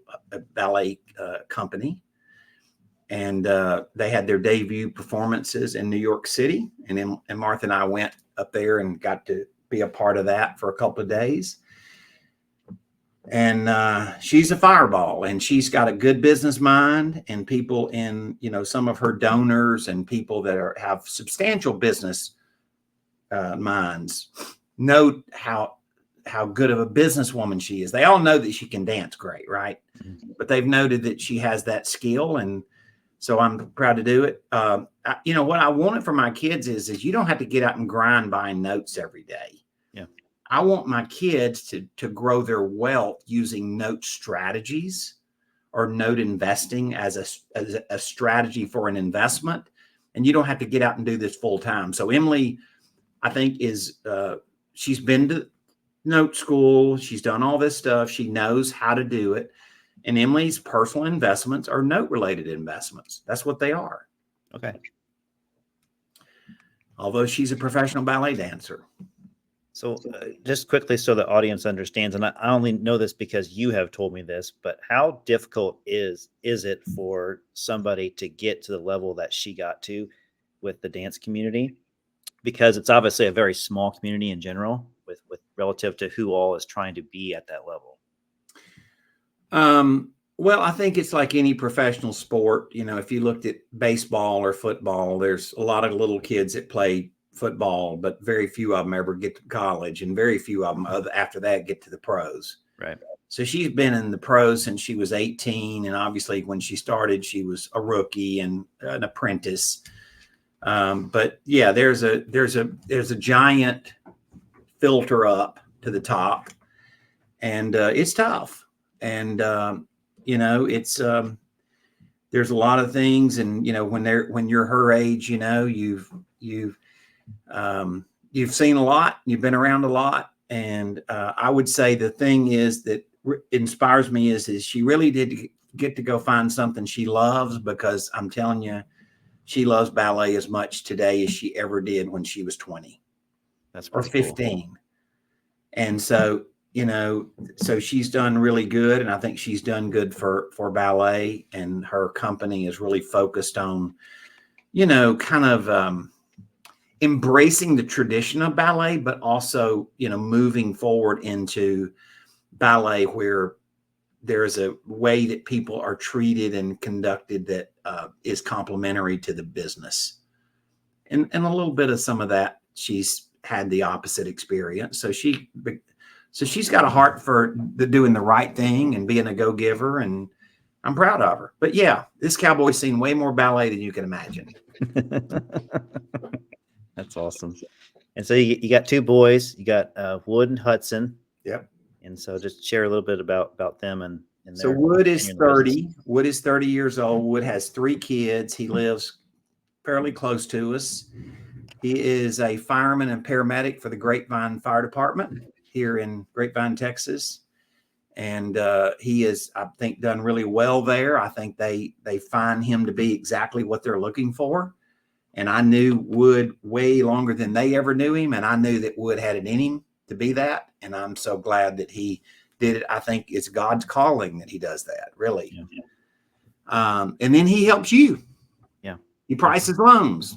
ballet company. And they had their debut performances in New York City. And Martha and I went up there and got to be a part of that for a couple of days. And she's a fireball, and she's got a good business mind, and people in, some of her donors and people that have substantial business minds note how good of a businesswoman she is. They all know that she can dance great, right? Mm-hmm. But they've noted that she has that skill, and so I'm proud to do it. What I wanted for my kids is you don't have to get out and grind buying notes every day. Yeah. I want my kids to grow their wealth using note strategies or note investing as a strategy for an investment. And you don't have to get out and do this full time. So Emily, I think she's been to NoteSchool. She's done all this stuff. She knows how to do it. And Emily's personal investments are note related investments. That's what they are. Okay. Although she's a professional ballet dancer. So just quickly, so the audience understands, and I only know this because you have told me this, but how difficult is it for somebody to get to the level that she got to with the dance community? Because it's obviously a very small community in general with relative to who all is trying to be at that level. Well, I think it's like any professional sport. If you looked at baseball or football, there's a lot of little kids that play football, but very few of them ever get to college, and very few of them after that get to the pros. Right. So she's been in the pros since she was 18, and obviously when she started, she was a rookie and an apprentice. But yeah, there's a giant filter up to the top, and it's tough. And it's there's a lot of things, and when you're her age, you've seen a lot, you've been around a lot. And I would say the thing is that inspires me is she really did get to go find something she loves, because I'm telling you, she loves ballet as much today as she ever did when she was 20 or 15. Cool. And so, so she's done really good. And I think she's done good for ballet, and her company is really focused on, kind of, embracing the tradition of ballet, but also, moving forward into ballet where there's a way that people are treated and conducted that is complementary to the business. And a little bit of some of that, she's had the opposite experience. So she's got a heart for doing the right thing and being a go-giver, and I'm proud of her. But yeah, this cowboy's seen way more ballet than you can imagine. That's awesome. And so you got two boys. You got Wood and Hudson. Yep. And so just share a little bit about them and so Wood is 30. Wood is 30 years old. Wood has 3 kids. He lives fairly close to us. He is a fireman and paramedic for the Grapevine Fire Department here in Grapevine, Texas. And he is, I think, done really well there. I think they find him to be exactly what they're looking for. And I knew Wood way longer than they ever knew him. And I knew that Wood had it in him to be that. And I'm so glad that he did it. I think it's God's calling that he does that, really. Yeah. And then he helps you. Yeah. He prices loans.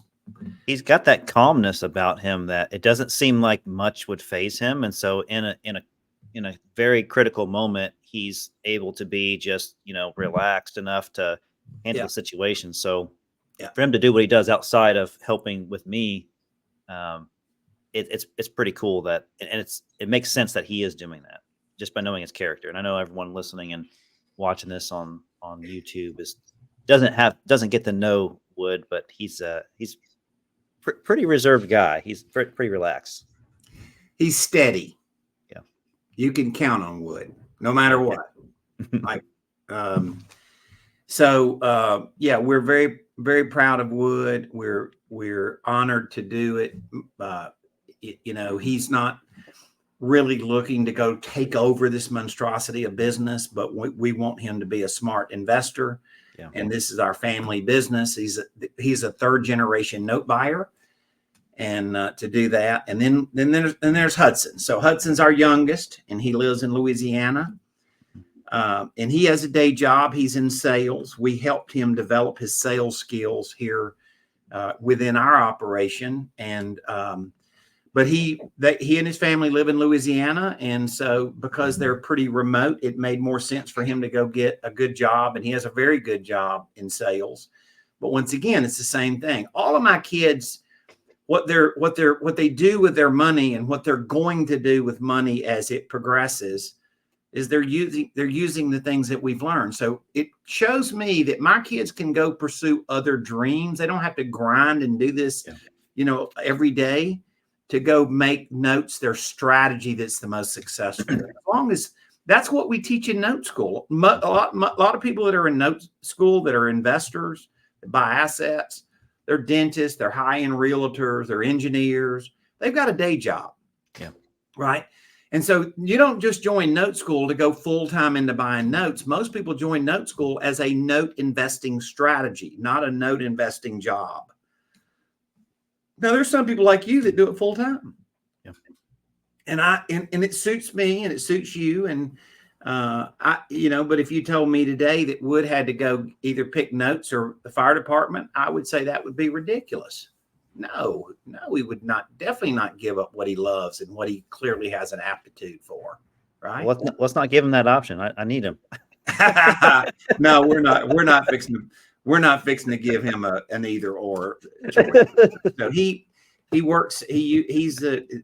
He's got that calmness about him that it doesn't seem like much would faze him. And so in a very critical moment, he's able to be just, relaxed enough to handle the situation. So for him to do what he does outside of helping with me, it's pretty cool that, and it makes sense that he is doing that just by knowing his character. And I know everyone listening and watching this on YouTube doesn't get to know Wood, but he's pretty reserved guy. He's pretty relaxed. He's steady. Yeah. You can count on Wood no matter what. Like, yeah, we're very, very proud of Wood. We're honored to do it. He's not really looking to go take over this monstrosity of business, but we want him to be a smart investor. Yeah. And this is our family business. He's a third generation note buyer, and to do that. And then there's Hudson. So Hudson's our youngest, and he lives in Louisiana. And he has a day job. He's in sales. We helped him develop his sales skills here within our operation. And but he and his family live in Louisiana, and so because they're pretty remote, it made more sense for him to go get a good job, and he has a very good job in sales. But once again, it's the same thing. All of my kids, what they do with their money and what they're going to do with money as it progresses is they're using the things that we've learned. So it shows me that my kids can go pursue other dreams. They don't have to grind and do this, every day, to go make notes their strategy that's the most successful. As long as that's what we teach in Note School. A lot of people that are in Note School that are investors, that buy assets, they're dentists, they're high-end realtors, they're engineers. They've got a day job. Yeah. Right. And so you don't just join Note School to go full-time into buying notes. Most people join Note School as a note investing strategy, not a note investing job. Now, there's some people like you that do it full time. Yeah. And it suits me and it suits you. And, but if you told me today that Wood had to go either pick notes or the fire department, I would say that would be ridiculous. No, he would definitely not give up what he loves and what he clearly has an aptitude for. Right. Well, let's not give him that option. I need him. No, we're not fixing to. We're not fixing to give him an either or. So he works.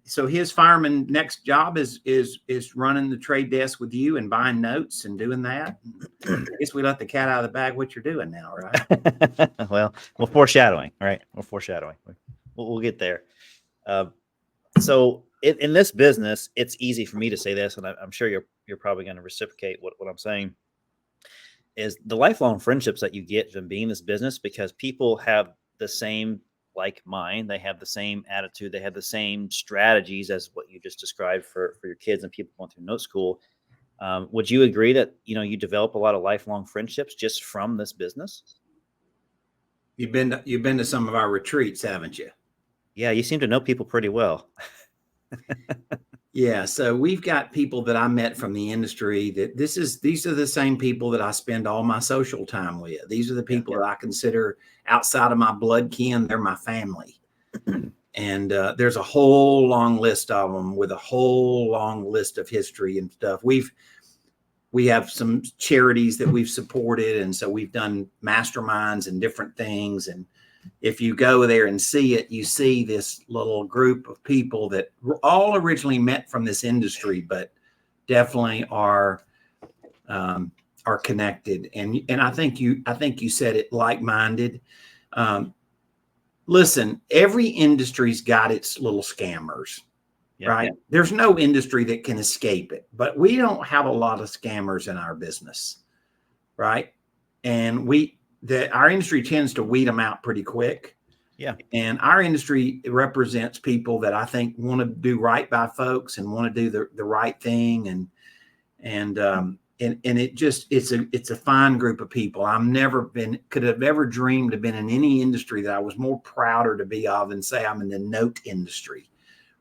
So his fireman next job is running the trade desk with you and buying notes and doing that. I guess we let the cat out of the bag. What you're doing now, right? Well, we're foreshadowing, right? We're foreshadowing. We'll get there. So in this business, it's easy for me to say this, and I'm sure you're probably going to reciprocate what I'm saying. Is the lifelong friendships that you get from being in this business, because people have the same like mind, they have the same attitude, they have the same strategies as what you just described for your kids and people going through Note School. Would you agree that you develop a lot of lifelong friendships just from this business? You've been to some of our retreats, haven't you? Yeah, you seem to know people pretty well. Yeah, so we've got people that I met from the industry that these are the same people that I spend all my social time with. These are the people that I consider outside of my blood kin, they're my family. And there's a whole long list of them with a whole long list of history and stuff. We have some charities that we've supported, and so we've done masterminds and different things. And if you go there and see it, you see this little group of people that all originally met from this industry, but definitely are connected. And I think you said it, like-minded. Listen, every industry's got its little scammers, right? Yeah. There's no industry that can escape it, but we don't have a lot of scammers in our business, right? And our industry tends to weed them out pretty quick. Yeah. And our industry represents people that I think want to do right by folks and want to do the right thing. And it's a fine group of people. Could have ever dreamed to been in any industry that I was more prouder to be of than say I'm in the note industry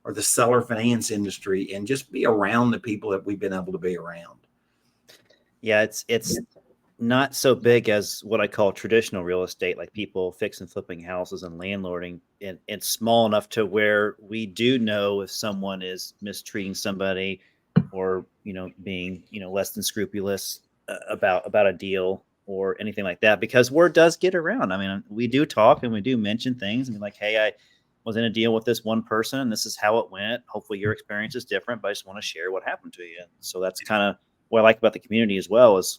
or the seller finance industry, and just be around the people that we've been able to be around. Yeah. It's not so big as what I call traditional real estate, like people fix and flipping houses and landlording. And it's small enough to where we do know if someone is mistreating somebody or, being, less than scrupulous about a deal or anything like that, because word does get around. I mean, we do talk and we do mention things and be like, hey, I was in a deal with this one person and this is how it went. Hopefully your experience is different, but I just want to share what happened to you. And so that's kind of what I like about the community as well is,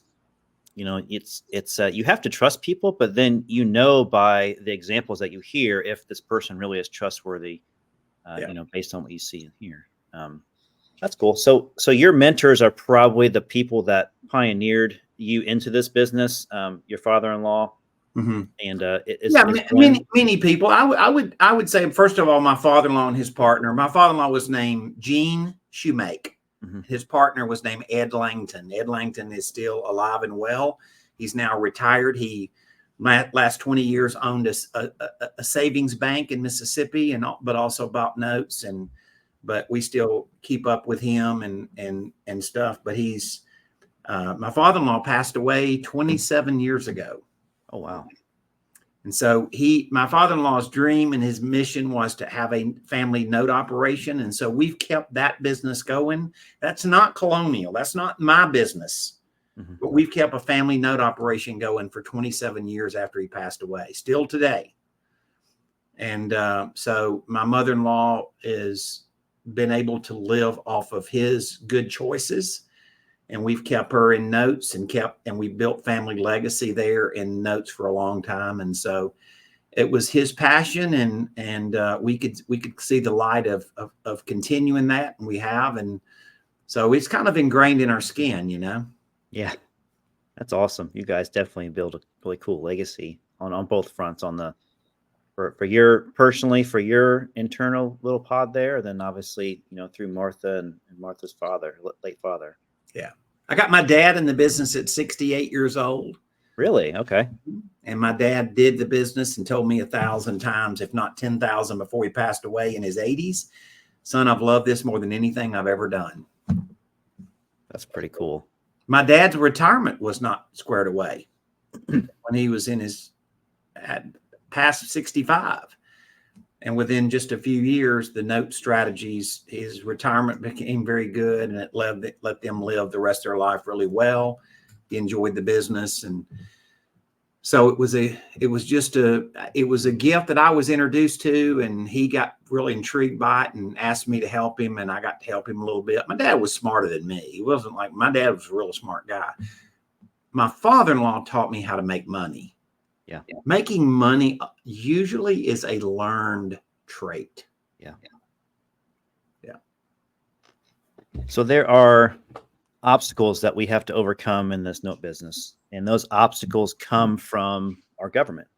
it's you have to trust people, but then by the examples that you hear if this person really is trustworthy, based on what you see and hear. That's cool. So your mentors are probably the people that pioneered you into this business, your father-in-law, and many people. I would say, first of all, my father-in-law and his partner. My father-in-law was named Gene Shoemake. His partner was named Ed Langton. Ed Langton is still alive and well. He's now retired. He last 20 years owned a savings bank in Mississippi, but also bought notes, but we still keep up with him and stuff. But he's my father-in-law passed away 27 years ago. Oh, wow. And so my father-in-law's dream and his mission was to have a family note operation. And so we've kept that business going. That's not Colonial. That's not my business. But we've kept a family note operation going for 27 years after he passed away, still today. And so my mother-in-law has been able to live off of his good choices. And we've kept her in notes and we built family legacy there in notes for a long time. And so it was his passion, and we could see the light of continuing that, and we have. And so it's kind of ingrained in our skin, Yeah, that's awesome. You guys definitely build a really cool legacy on both fronts, for your internal little pod there, then obviously, through Martha and Martha's late father. Yeah. I got my dad in the business at 68 years old. Really? Okay. And my dad did the business and told me 1,000 times, if not 10,000, before he passed away in his 80s. Son, I've loved this more than anything I've ever done. That's pretty cool. My dad's retirement was not squared away when he was past 65. And within just a few years, the note strategies, his retirement became very good, and it let them live the rest of their life really well. He enjoyed the business. And so it was a gift that I was introduced to, and he got really intrigued by it and asked me to help him, and I got to help him a little bit. My dad was smarter than me. He wasn't like, my dad was a real smart guy. My father-in-law taught me how to make money. Yeah. Making money usually is a learned trait. Yeah. So there are obstacles that we have to overcome in this note business, and those obstacles come from our government.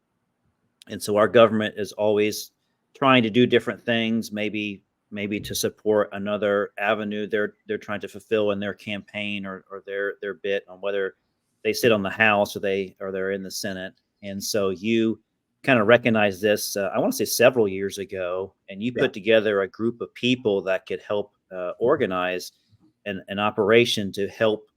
And so our government is always trying to do different things, maybe to support another avenue they're trying to fulfill in their campaign or their bit on whether they sit on the House or they're in the Senate. And so you kind of recognize this, I want to say several years ago, and you put together a group of people that could help organize an operation to help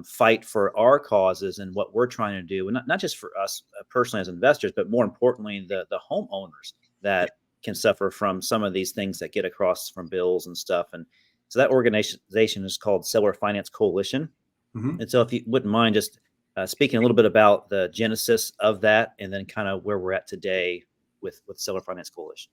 fight for our causes and what we're trying to do. And not just for us personally as investors, but more importantly, the homeowners that can suffer from some of these things that get across from bills and stuff. And so that organization is called Seller Finance Coalition. And so if you wouldn't mind just speaking a little bit about the genesis of that, and then kind of where we're at today with Seller Finance Coalition.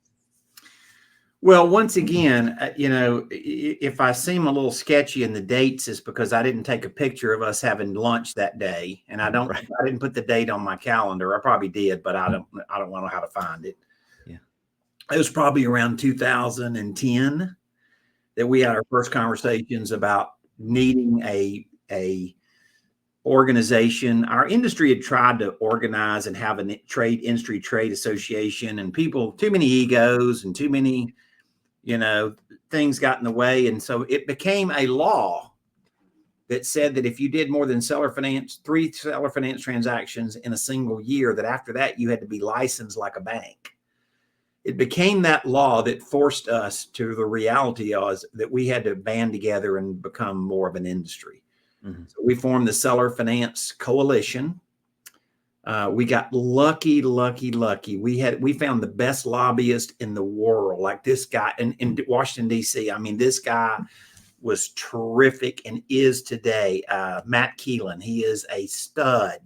Well, once again, if I seem a little sketchy in the dates, it's because I didn't take a picture of us having lunch that day, and I didn't put the date on my calendar. I probably did, but I don't know how to find it. Yeah, it was probably around 2010 that we had our first conversations about needing a organization. Our industry had tried to organize and have a trade association, and too many egos and too many, things got in the way. And so it became a law that said that if you did more than 3 seller finance transactions in a single year, that after that you had to be licensed like a bank. It became that law that forced us to the reality that we had to band together and become more of an industry. So we formed the Seller Finance Coalition. We got lucky. We found the best lobbyist in the world, like this guy in Washington, D.C. I mean, this guy was terrific and is today. Matt Keelan, he is a stud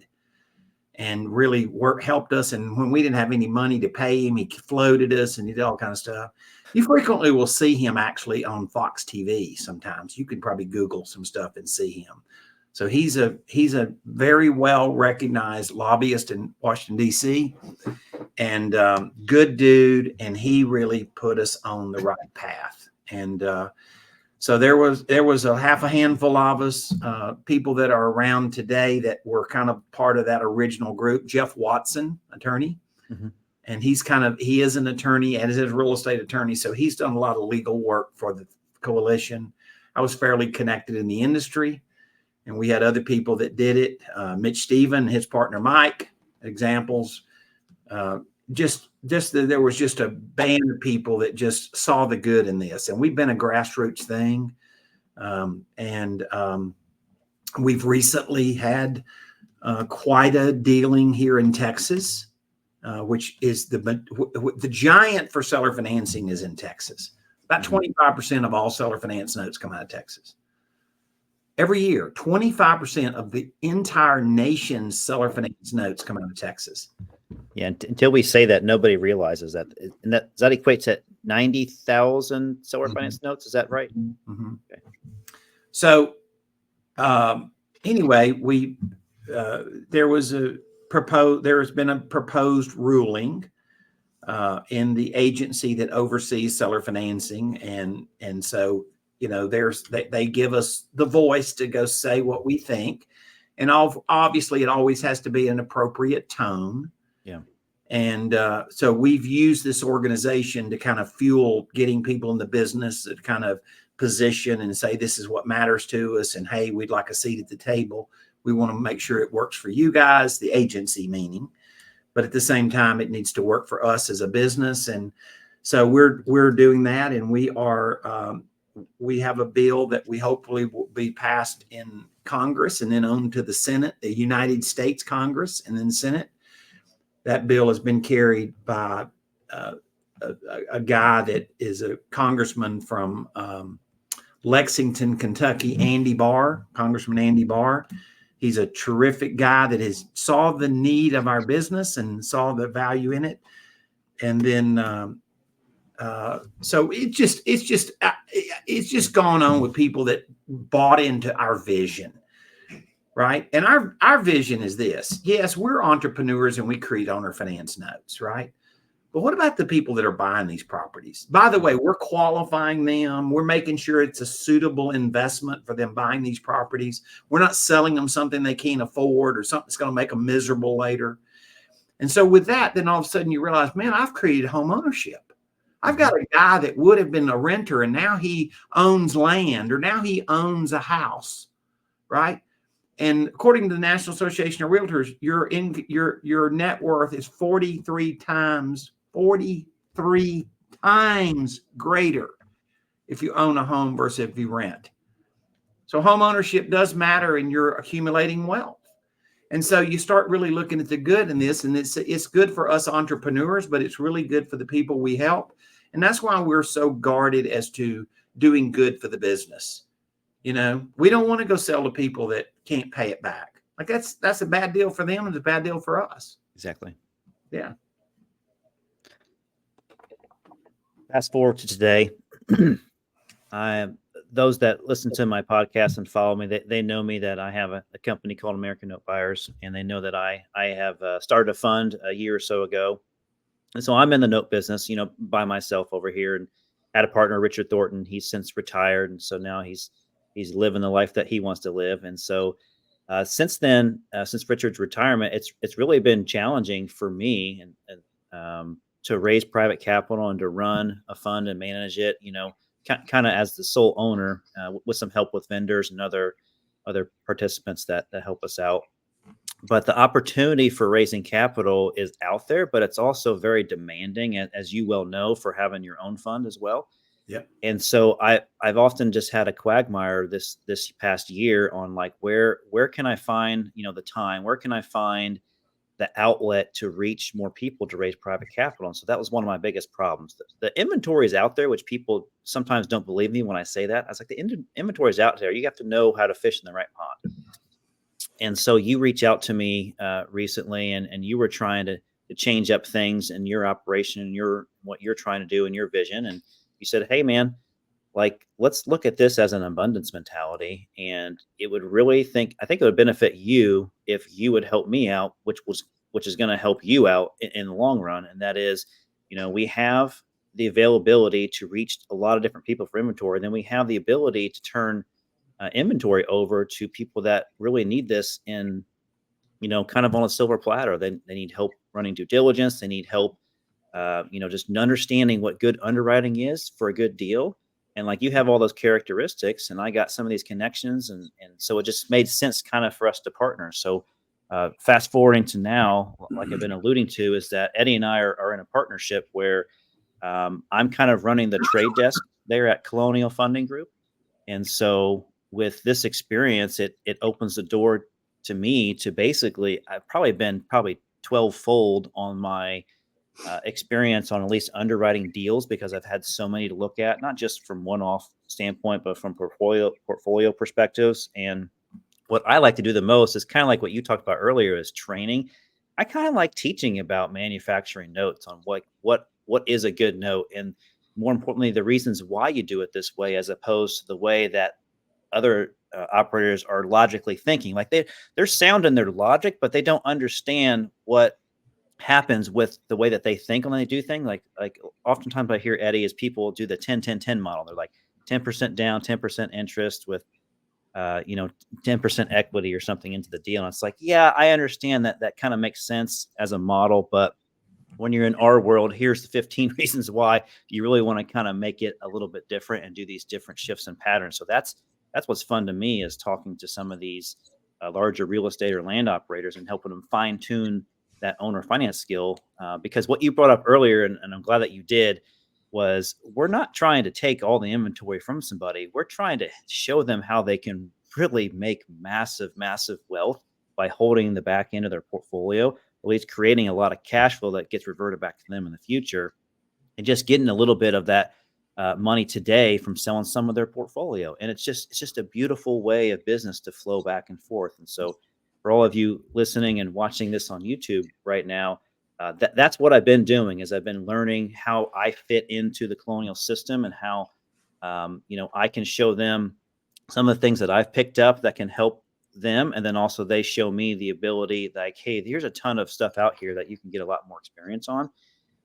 and really helped us. And when we didn't have any money to pay him, he floated us and he did all kind of stuff. You frequently will see him actually on Fox TV sometimes. You can probably Google some stuff and see him. So he's a very well recognized lobbyist in Washington, D.C. and good dude. And he really put us on the right path. And So there was a half a handful of us, people that are around today that were kind of part of that original group. Jeff Watson, attorney, and he is an attorney and is a real estate attorney. So he's done a lot of legal work for the coalition. I was fairly connected in the industry, and we had other people that did it. Mitch Stephen, his partner Mike, examples. There was just a band of people that just saw the good in this, and we've been a grassroots thing. We've recently had quite a dealing here in Texas, which is the giant for seller financing is in Texas. About 25% of all seller finance notes come out of Texas. Every year, 25% of the entire nation's seller finance notes come out of Texas. Yeah, until we say that, nobody realizes that. And that equates at 90,000 seller finance notes. Is that right? Okay. So anyway, there has been a proposed ruling in the agency that oversees seller financing, and so they give us the voice to go say what we think, and obviously it always has to be an appropriate tone. Yeah. And so we've used this organization to kind of fuel getting people in the business that kind of position and say, this is what matters to us. And hey, we'd like a seat at the table. We want to make sure it works for you guys, the agency meaning, but at the same time, it needs to work for us as a business. And so we're doing that. And we have a bill that we hopefully will be passed in Congress and then on to the Senate, the United States Congress, and then Senate. That bill has been carried by a guy that is a congressman from Lexington, Kentucky, Congressman Andy Barr. He's a terrific guy that has saw the need of our business and saw the value in it. And then, so it's just gone on with people that bought into our vision. Right. And our vision is this. Yes, we're entrepreneurs and we create owner finance notes. Right. But what about the people that are buying these properties? By the way, we're qualifying them. We're making sure it's a suitable investment for them buying these properties. We're not selling them something they can't afford or something that's going to make them miserable later. And so with that, then all of a sudden you realize, man, I've created home ownership. I've got a guy that would have been a renter and now he owns land or now he owns a house. Right. And according to the National Association of Realtors, your net worth is 43 times greater if you own a home versus if you rent. So home ownership does matter, and you're accumulating wealth. And so you start really looking at the good in this, and it's good for us entrepreneurs, but it's really good for the people we help. And that's why we're so guarded as to doing good for the business. We don't want to go sell to people that can't pay it back. Like that's a bad deal for them and it's a bad deal for us. Exactly. Yeah. Fast forward to today. Those that listen to my podcast and follow me, they know me that I have a company called American Note Buyers, and they know that I have started a fund a year or so ago. And so I'm in the note business, by myself over here, and had a partner, Richard Thornton. He's since retired. And so now he's living the life that he wants to live. And so since then, since Richard's retirement, it's really been challenging for me and to raise private capital and to run a fund and manage it, kind of as the sole owner with some help with vendors and other participants that help us out. But the opportunity for raising capital is out there, but it's also very demanding, as you well know, for having your own fund as well. Yeah. And so I've often just had a quagmire this past year on like, where can I find, the time, where can I find the outlet to reach more people to raise private capital? And so that was one of my biggest problems. The inventory is out there, which people sometimes don't believe me when I say that. I was like, the inventory is out there. You have to know how to fish in the right pond. And so you reach out to me recently and you were trying to change up things in your operation and what you're trying to do in your vision. And you said, hey man, like, let's look at this as an abundance mentality. And I think it would benefit you if you would help me out, which is going to help you out in the long run. And that is, we have the availability to reach a lot of different people for inventory. Then we have the ability to turn inventory over to people that really need this in, kind of on a silver platter. They need help running due diligence. They need help, just understanding what good underwriting is for a good deal. And like you have all those characteristics, and I got some of these connections, and so it just made sense kind of for us to partner. So fast forwarding to now, like I've been alluding to, is that Eddie and I are in a partnership where I'm kind of running the trade desk there at Colonial Funding Group. And so with this experience, it opens the door to me to basically, I've probably been 12-fold on my experience on at least underwriting deals, because I've had so many to look at, not just from one-off standpoint, but from portfolio perspectives. And what I like to do the most is kind of like what you talked about earlier, is training. I kind of like teaching about manufacturing notes on what is a good note, and more importantly, the reasons why you do it this way, as opposed to the way that other operators are logically thinking. Like they're sound in their logic, but they don't understand what happens with the way that they think when they do things. Like oftentimes I hear, Eddie, is people do the 10-10-10 model. They're like 10% down, 10% interest with 10% equity or something into the deal. And it's like, yeah, I understand that kind of makes sense as a model, but when you're in our world, here's the 15 reasons why you really want to kind of make it a little bit different and do these different shifts and patterns. So that's what's fun to me, is talking to some of these larger real estate or land operators and helping them fine tune that owner finance skill. Because what you brought up earlier, and I'm glad that you did, was we're not trying to take all the inventory from somebody. We're trying to show them how they can really make massive, massive wealth by holding the back end of their portfolio, at least creating a lot of cash flow that gets reverted back to them in the future, and just getting a little bit of that money today from selling some of their portfolio. And it's just a beautiful way of business to flow back and forth. And so for all of you listening and watching this on YouTube right now, that's what I've been doing, is I've been learning how I fit into the Colonial system, and how, I can show them some of the things that I've picked up that can help them. And then also they show me the ability, like, hey, here's a ton of stuff out here that you can get a lot more experience on,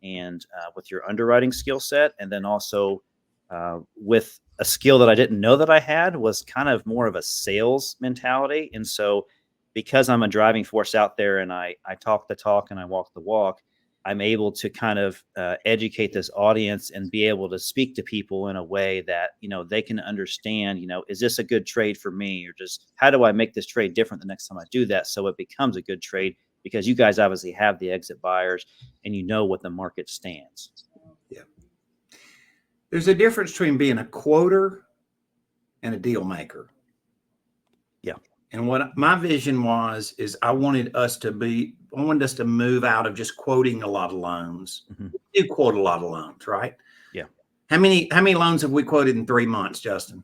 and with your underwriting skill set. And then also with a skill that I didn't know that I had, was kind of more of a sales mentality. And so because I'm a driving force out there, and I talk the talk and I walk the walk, I'm able to kind of educate this audience and be able to speak to people in a way that, they can understand, is this a good trade for me, or just how do I make this trade different the next time I do that, so it becomes a good trade, because you guys obviously have the exit buyers and you know what the market stands. Yeah. There's a difference between being a quoter and a deal maker. Yeah. And what my vision was, is I wanted us to move out of just quoting a lot of loans. Mm-hmm. You quote a lot of loans, right? Yeah. How many loans have we quoted in 3 months, Justin?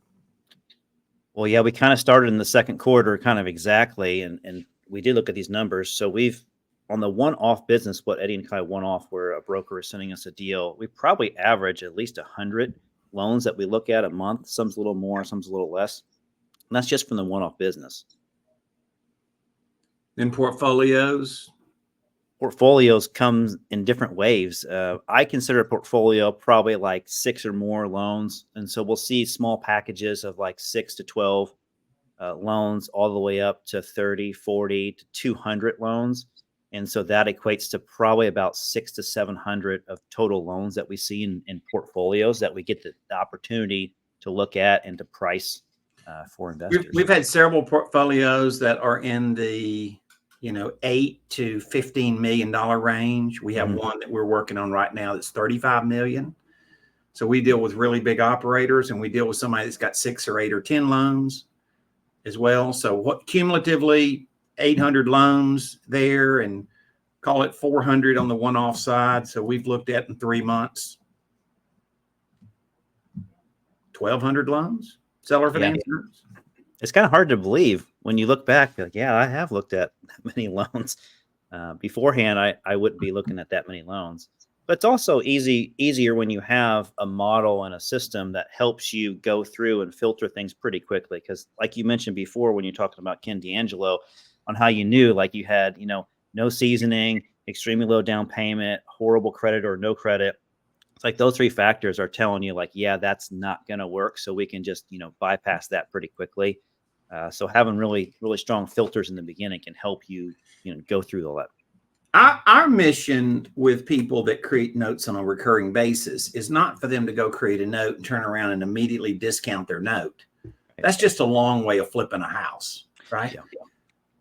Well, yeah, we kind of started in the second quarter, kind of exactly. And we did look at these numbers. So we've, on the one-off business, what Eddie and Kai one-off, where a broker is sending us a deal, we probably average at least 100 loans that we look at a month. Some's a little more, some's a little less. And that's just from the one-off business. Then portfolios come in different waves. I consider a portfolio probably like 6 or more loans. And so we'll see small packages of like 6 to 12 loans, all the way up to 30, 40 to 200 loans. And so that equates to probably about 600 to 700 of total loans that we see in portfolios that we get the opportunity to look at and to price for investors. We've had several portfolios that are in the $8 to $15 million range. We have one that we're working on right now that's $35 million. So we deal with really big operators, and we deal with somebody that's got 6 or 8 or 10 loans as well. So what, cumulatively 800 loans there, and call it 400 on the one-off side. So we've looked at in 3 months 1,200 loans, seller finance. Yeah. It's kind of hard to believe when you look back. Like, yeah, I have looked at that many loans. Beforehand, I wouldn't be looking at that many loans. But it's also easier when you have a model and a system that helps you go through and filter things pretty quickly. Because like you mentioned before, when you're talking about Ken D'Angelo, on how you knew, like you had, no seasoning, extremely low down payment, horrible credit or no credit. It's like those three factors are telling you like, yeah, that's not going to work. So we can just, bypass that pretty quickly. So having really, really strong filters in the beginning can help you, go through all that. Our mission with people that create notes on a recurring basis is not for them to go create a note and turn around and immediately discount their note. That's just a long way of flipping a house, right? Yeah.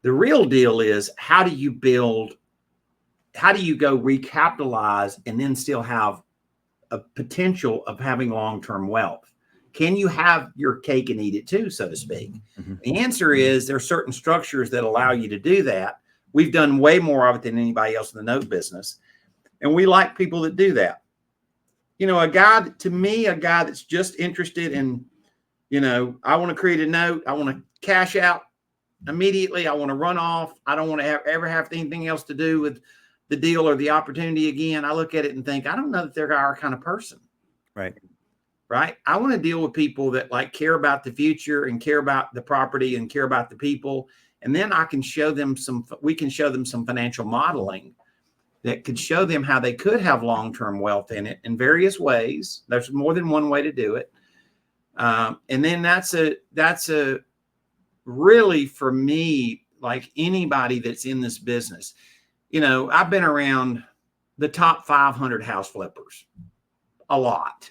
The real deal is, how do you go recapitalize and then still have a potential of having long-term wealth? Can you have your cake and eat it too, so to speak? Mm-hmm. The answer is there are certain structures that allow you to do that. We've done way more of it than anybody else in the note business. And we like people that do that. A guy that's just interested in, I want to create a note. I want to cash out immediately. I want to run off. I don't want to ever have anything else to do with the deal or the opportunity again. I look at it and think, I don't know that they're our kind of person. Right. I want to deal with people that care about the future and care about the property and care about the people. And then we can show them some financial modeling that could show them how they could have long-term wealth in it in various ways. There's more than one way to do it. And then that's a really, for me, like anybody that's in this business, I've been around the top 500 house flippers a lot.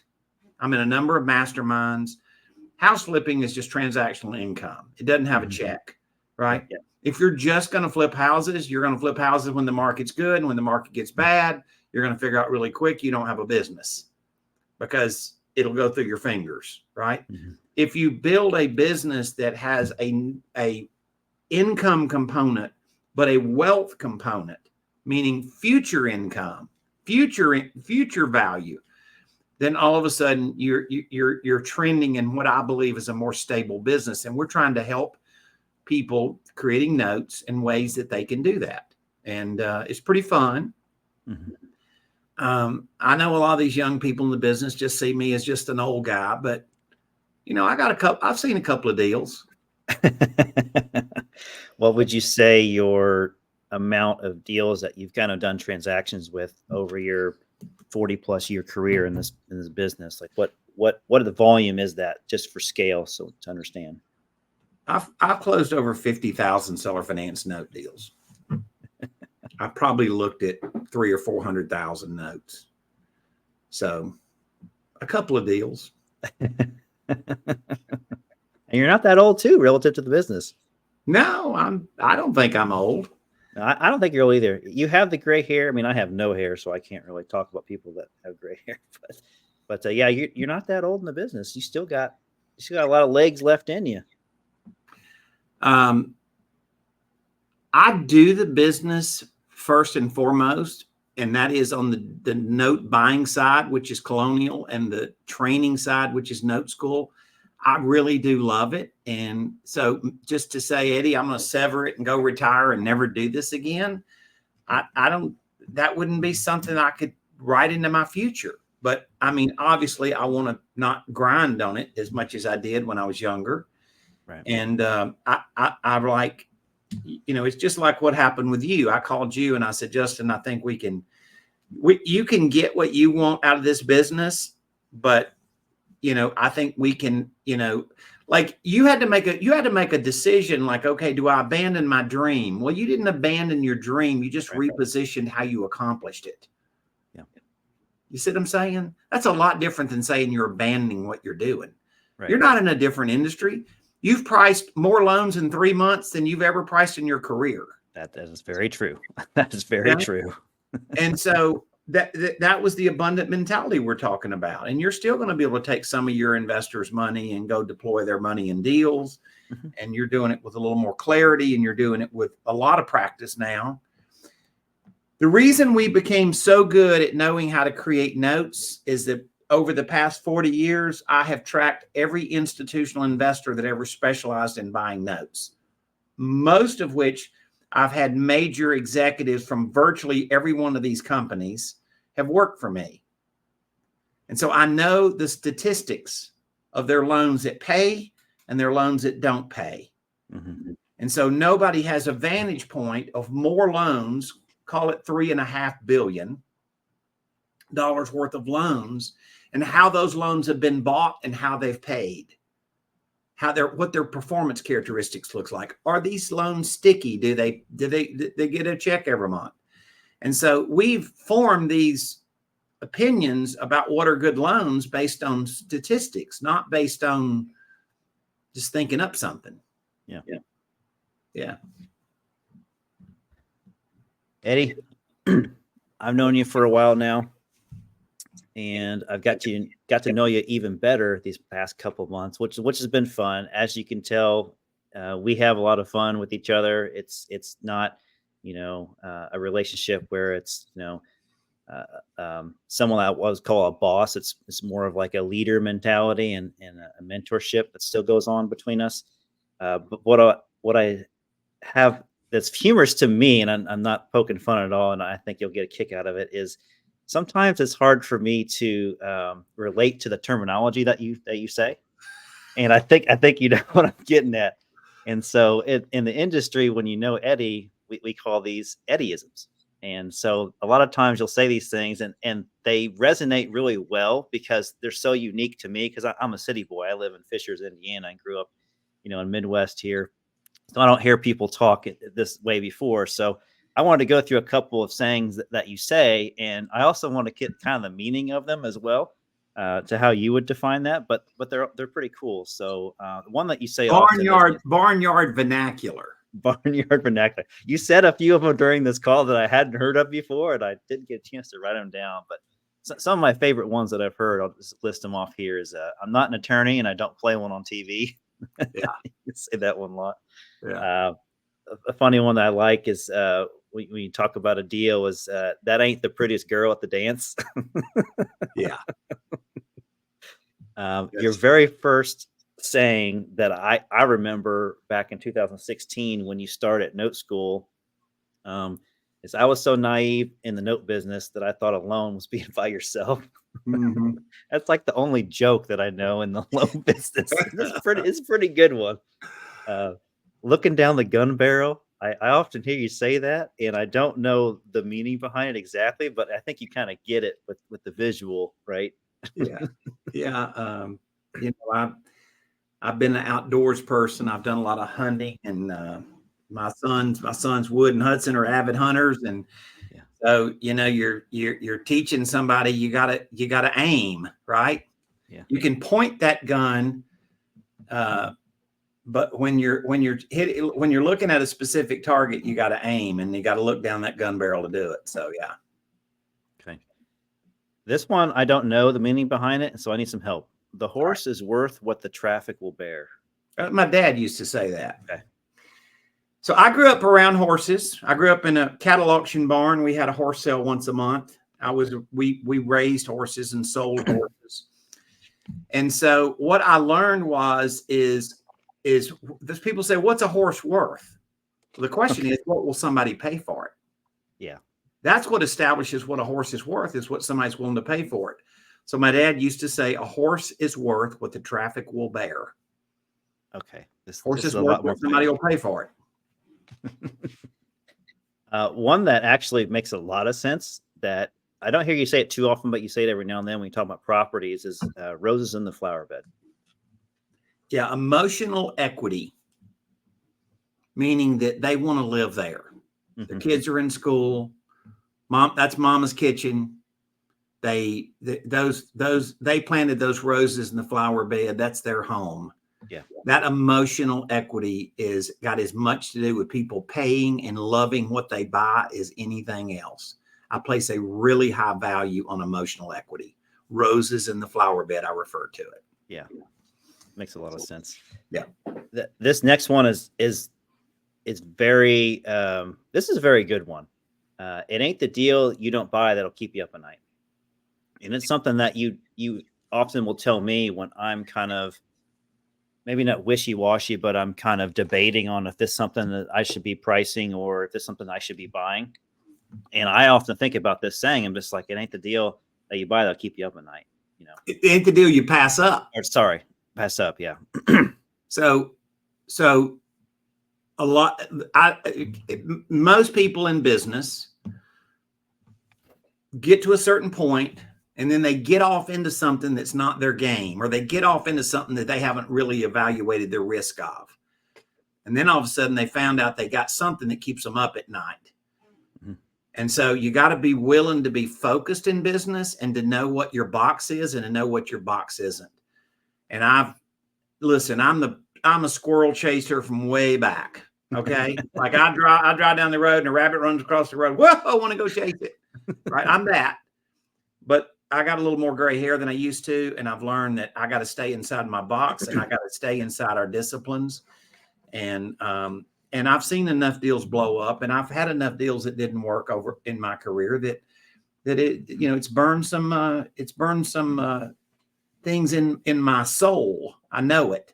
I'm in a number of masterminds. House flipping is just transactional income. It doesn't have a check, right? Yeah. If you're just going to flip houses, you're going to flip houses when the market's good. And when the market gets bad, you're going to figure out really quick you don't have a business because it'll go through your fingers, right? Mm-hmm. If you build a business that has a income component, but a wealth component, meaning future income, future value, then all of a sudden you're trending in what I believe is a more stable business. And we're trying to help people creating notes in ways that they can do that. And it's pretty fun. Mm-hmm. I know a lot of these young people in the business just see me as just an old guy, but I've seen a couple of deals. What would you say your amount of deals that you've kind of done transactions with over your 40 plus year career in this business? Like what are the volume is that, just for scale, so to understand? I've closed over 50,000 seller finance note deals. I probably looked at 300,000 or 400,000 notes. So a couple of deals. And you're not that old too, relative to the business. No, I don't think I'm old. No, I don't think you're old either. You have the gray hair. I mean, I have no hair, so I can't really talk about people that have gray hair. But yeah, you're not that old in the business. You still got a lot of legs left in you. I do the business first and foremost, and that is on the note buying side, which is Colonial, and the training side, which is NoteSchool. I really do love it. And so just to say, Eddie, I'm going to sever it and go retire and never do this again, that wouldn't be something I could write into my future. But I mean, obviously I want to not grind on it as much as I did when I was younger. Right. And I like, it's just like what happened with you. I called you and I said, Justin, I think you can get what you want out of this business, but I think we can, like you had to make a decision like, okay, do I abandon my dream? Well, you didn't abandon your dream. You just repositioned how you accomplished it. Yeah. You see what I'm saying? That's a lot different than saying you're abandoning what you're doing. Right. You're not in a different industry. You've priced more loans in 3 months than you've ever priced in your career. That is very true. That is very true. And so that was the abundant mentality we're talking about. And you're still going to be able to take some of your investors' money and go deploy their money in deals. Mm-hmm. And you're doing it with a little more clarity, and you're doing it with a lot of practice now. The reason we became so good at knowing how to create notes is that over the past 40 years, I have tracked every institutional investor that ever specialized in buying notes, most of which I've had major executives from virtually every one of these companies have worked for me. And so I know the statistics of their loans that pay and their loans that don't pay. Mm-hmm. And so nobody has a vantage point of more loans, call it $3.5 billion, worth of loans, and how those loans have been bought and how they've paid, what their performance characteristics looks like. Are these loans sticky? Do they get a check every month? And so we've formed these opinions about what are good loans based on statistics, not based on just thinking up something. Yeah. Eddie, I've known you for a while now, and I've got to know you even better these past couple of months, which has been fun. As you can tell, we have a lot of fun with each other. It's not, a relationship where it's, someone I was call a boss. It's more of like a leader mentality and a mentorship that still goes on between us. But what I have that's humorous to me, and I'm not poking fun at all, and I think you'll get a kick out of it, is sometimes it's hard for me to relate to the terminology that you say, and I think you know what I'm getting at. And so in the industry, when you know Eddie, we call these Eddieisms. And so a lot of times you'll say these things and they resonate really well because they're so unique to me, because I'm a city boy. I live in Fishers, Indiana. I grew up, in Midwest here. So I don't hear people talk this way before. So I wanted to go through a couple of sayings that you say, and I also want to get kind of the meaning of them as well, to how you would define that. But they're pretty cool. So the one that you say barnyard vernacular. Barnyard vernacular. You said a few of them during this call that I hadn't heard of before, and I didn't get a chance to write them down. But some of my favorite ones that I've heard, I'll just list them off here. Is I'm not an attorney and I don't play one on TV. Yeah, you say that one a lot. Yeah. A funny one that I like is when you talk about a deal is that ain't the prettiest girl at the dance. Yeah. Your very first saying that I remember back in 2016 when you started NoteSchool, is I was so naive in the note business that I thought a loan was being by yourself. Mm-hmm. That's like the only joke that I know in the loan business. It's a pretty good one. Looking down the gun barrel. I often hear you say that, and I don't know the meaning behind it exactly, but I think you kind of get it with the visual, right? Yeah. Yeah. I've been an outdoors person. I've done a lot of hunting, and my sons Wood and Hudson are avid hunters, and so you're teaching somebody you gotta aim, right? Yeah. You can point that gun, but when you're looking at a specific target, you got to aim, and you got to look down that gun barrel to do it. So yeah. Okay. This one I don't know the meaning behind it, so I need some help. The horse is worth what the traffic will bear. My dad used to say that. Okay. So I grew up around horses. I grew up in a cattle auction barn. We had a horse sale once a month. We raised horses and sold horses. And so what I learned is those people say, what's a horse worth? Well, the question is, what will somebody pay for it? Yeah. That's what establishes what a horse is worth, is what somebody's willing to pay for it. So my dad used to say, a horse is worth what the traffic will bear. Okay. This is worth what somebody will pay for it. One that actually makes a lot of sense that I don't hear you say it too often, but you say it every now and then when you talk about properties is roses in the flower bed. Yeah. Emotional equity, meaning that they want to live there. Mm-hmm. The kids are in school. That's mama's kitchen. They planted those roses in the flower bed. That's their home. Yeah. That emotional equity is got as much to do with people paying and loving what they buy as anything else. I place a really high value on emotional equity. Roses in the flower bed, I refer to it. Yeah. Makes a lot of sense. Yeah. This next one is very, this is a very good one. It ain't the deal you don't buy that'll keep you up at night. And it's something that you often will tell me when I'm kind of maybe not wishy-washy, but I'm kind of debating on if this is something that I should be pricing or if this is something I should be buying. And I often think about this saying, I'm just like, it ain't the deal that you buy that'll keep you up at night. It ain't the deal you pass up. Or pass up. Yeah. So a lot, most people in business get to a certain point, and then they get off into something that's not their game, or they get off into something that they haven't really evaluated their risk of. And then all of a sudden they found out they got something that keeps them up at night. Mm-hmm. And so you got to be willing to be focused in business and to know what your box is and to know what your box isn't. And I'm a squirrel chaser from way back. Okay. Like I drive down the road and a rabbit runs across the road. Whoa, I want to go chase it. Right. I'm that. But I got a little more gray hair than I used to. And I've learned that I got to stay inside my box and I got to stay inside our disciplines. And I've seen enough deals blow up, and I've had enough deals that didn't work over in my career that it, it's burned some things in my soul. I know it.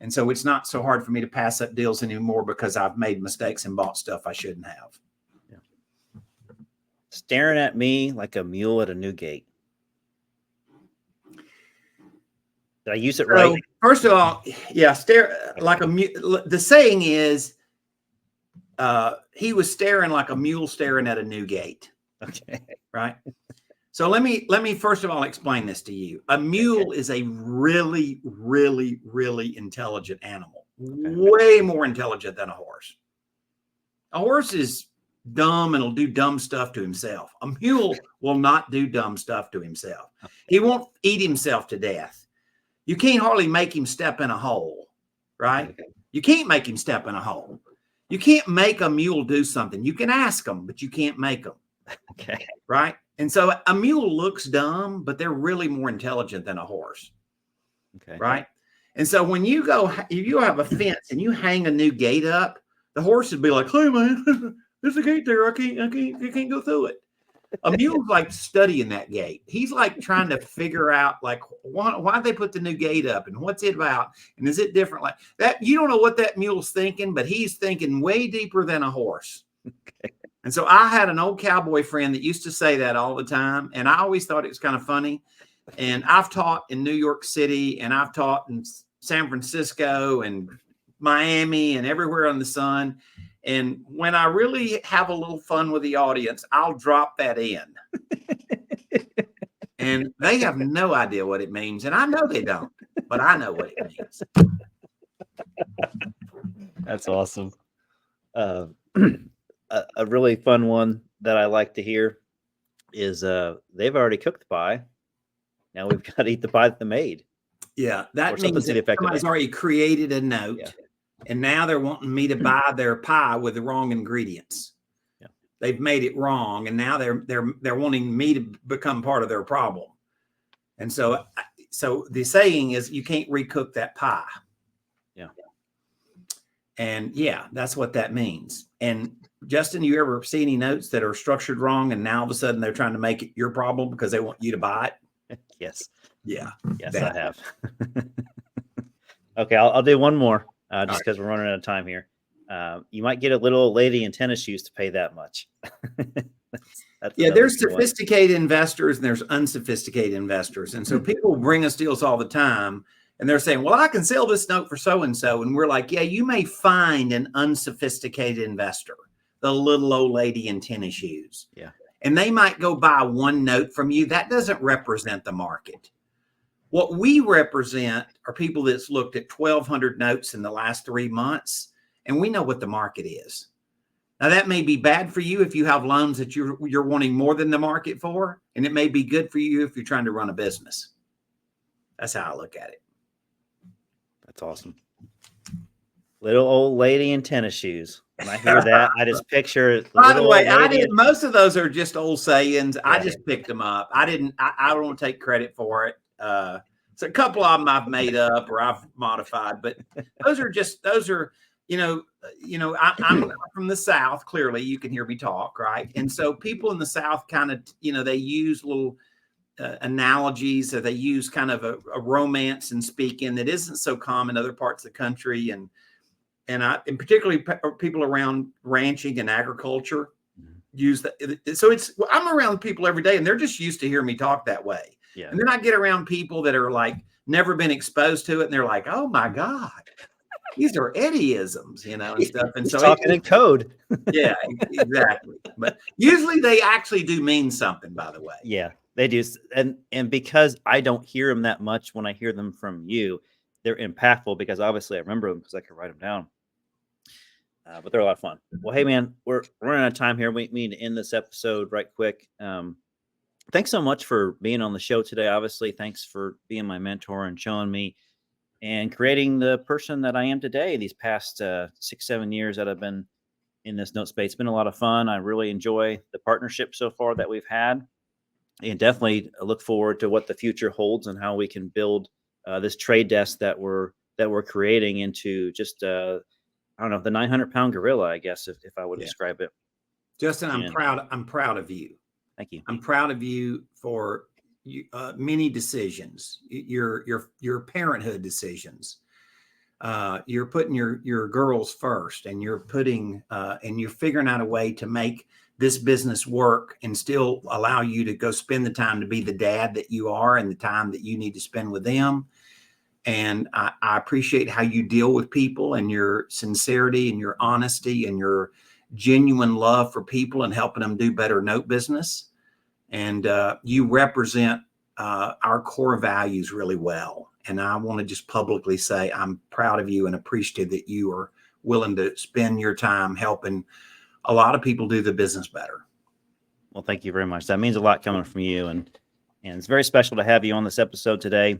And so it's not so hard for me to pass up deals anymore because I've made mistakes and bought stuff I shouldn't have. Yeah. Staring at me like a mule at a new gate. Did I use it right? So, first of all, yeah, stare like a mule. The saying is, he was staring like a mule staring at a new gate. Okay. Right. So let me first of all explain this to you. A mule is a really, really, really intelligent animal. Okay. Way more intelligent than a horse. A horse is dumb and will do dumb stuff to himself. A mule will not do dumb stuff to himself. He won't eat himself to death. You can't hardly make him step in a hole, right? Okay. You can't make him step in a hole. You can't make a mule do something. You can ask them, but you can't make them. Okay. Right? And so a mule looks dumb, but they're really more intelligent than a horse. Okay. Right? And so when you have a fence and you hang a new gate up, the horse would be like, "Hey man, there's a gate there. I can't go through it." A mule's like studying that gate. He's like trying to figure out like why they put the new gate up and what's it about and is it different like that. You don't know what that mule's thinking, but he's thinking way deeper than a horse. Okay. And so I had an old cowboy friend that used to say that all the time, and I always thought it was kind of funny. And I've taught in New York City, and I've taught in San Francisco and Miami and everywhere on the sun. And when I really have a little fun with the audience, I'll drop that in. And they have no idea what it means. And I know they don't, but I know what it means. That's awesome. A really fun one that I like to hear is they've already cooked the pie. Now we've got to eat the pie that they made. Yeah, that means that somebody's already created a note. Yeah. And now they're wanting me to buy their pie with the wrong ingredients. Yeah. They've made it wrong, and now they're wanting me to become part of their problem. And so the saying is, you can't recook that pie. Yeah. And yeah, that's what that means. And Justin, you ever see any notes that are structured wrong, and now all of a sudden they're trying to make it your problem because they want you to buy it? Yes. Yeah. Yes, I have. Okay, I'll do one more. Just because we're running out of time here. You might get a little old lady in tennis shoes to pay that much. There's sophisticated investors and there's unsophisticated investors. And so people bring us deals all the time and they're saying, well, I can sell this note for so-and-so. And we're like, yeah, you may find an unsophisticated investor, the little old lady in tennis shoes. Yeah. And they might go buy one note from you. That doesn't represent the market. What we represent are people that's looked at 1,200 notes in the last 3 months, and we know what the market is. Now, that may be bad for you if you have loans that you're wanting more than the market for, and it may be good for you if you're trying to run a business. That's how I look at it. That's awesome. Little old lady in tennis shoes. When I hear that, I just picture. By the way, most of those are just old sayings. Yeah. I just picked them up. I don't want to take credit for it. So a couple of them I've made up or I've modified, but those are, I'm from the South. Clearly you can hear me talk. Right. And so people in the South kind of, they use little analogies, or they use kind of a romance and speaking that isn't so common in other parts of the country. And particularly people around ranching and agriculture use that. So I'm around people every day and they're just used to hear me talk that way. Yeah. And then I get around people that are like never been exposed to it. And they're like, oh my God, these are Eddie-isms, and stuff. And He's so talking in code. yeah, exactly. But usually they actually do mean something, by the way. Yeah, they do. And because I don't hear them that much, when I hear them from you, they're impactful because obviously I remember them because I can write them down. But they're a lot of fun. Well, hey man, we're running out of time here. We need to end this episode right quick. Thanks so much for being on the show today. Obviously, thanks for being my mentor and showing me and creating the person that I am today. These past 6-7 years that I've been in this note space, it's been a lot of fun. I really enjoy the partnership so far that we've had, and definitely look forward to what the future holds and how we can build this trade desk that we're creating into just I don't know, the 900-pound gorilla, I guess, if I would describe it. Justin, I'm proud of you. Thank you. I'm proud of you for many decisions, your parenthood decisions. You're putting your girls first, and you're figuring out a way to make this business work and still allow you to go spend the time to be the dad that you are and the time that you need to spend with them. And I appreciate how you deal with people and your sincerity and your honesty and your genuine love for people and helping them do better note business. And you represent our core values really well. And I want to just publicly say I'm proud of you and appreciative that you are willing to spend your time helping a lot of people do the business better. Well, thank you very much. That means a lot coming from you. And it's very special to have you on this episode today.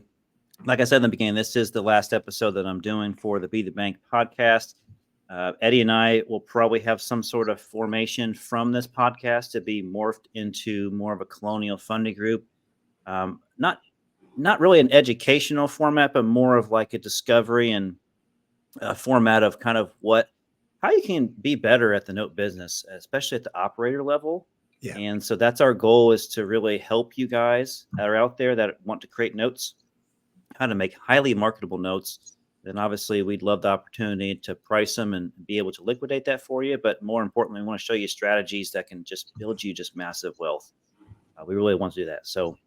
Like I said in the beginning, this is the last episode that I'm doing for the Be the Bank podcast. Eddie and I will probably have some sort of formation from this podcast to be morphed into more of a Colonial funding group. Not really an educational format, but more of like a discovery and a format of kind of how you can be better at the note business, especially at the operator level. Yeah. And so that's our goal, is to really help you guys that are out there that want to create notes, how to make highly marketable notes. Then obviously we'd love the opportunity to price them and be able to liquidate that for you. But more importantly, we want to show you strategies that can just build you just massive wealth. We really want to do that. So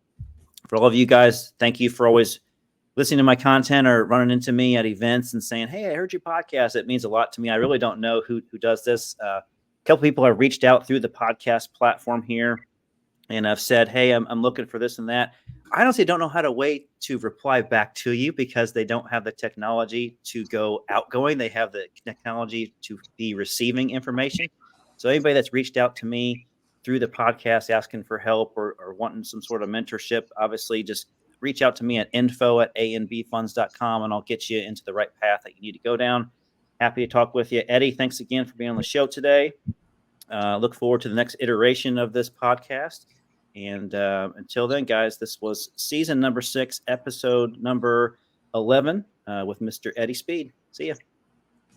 for all of you guys, thank you for always listening to my content or running into me at events and saying, hey, I heard your podcast. It means a lot to me. I really don't know who does this. A couple people have reached out through the podcast platform here and I've said, hey, I'm looking for this and that. I honestly don't know how to wait to reply back to you because they don't have the technology to go outgoing. They have the technology to be receiving information. So anybody that's reached out to me through the podcast asking for help or wanting some sort of mentorship, obviously just reach out to me at info@anbfunds.com and I'll get you into the right path that you need to go down. Happy to talk with you. Eddie, thanks again for being on the show today. Look forward to the next iteration of this podcast. And until then, guys, this was season number 6, episode number 11 with Mr. Eddie Speed. See ya.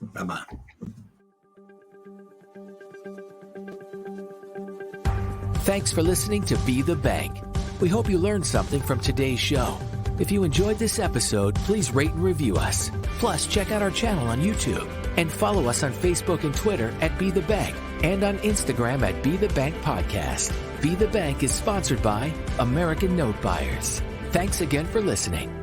Bye-bye. Thanks for listening to Be the Bank. We hope you learned something from today's show. If you enjoyed this episode, please rate and review us. Plus, check out our channel on YouTube and follow us on Facebook and Twitter at Be the Bank and on Instagram at Be the Bank Podcast. Be the Bank is sponsored by American Note Buyers. Thanks again for listening.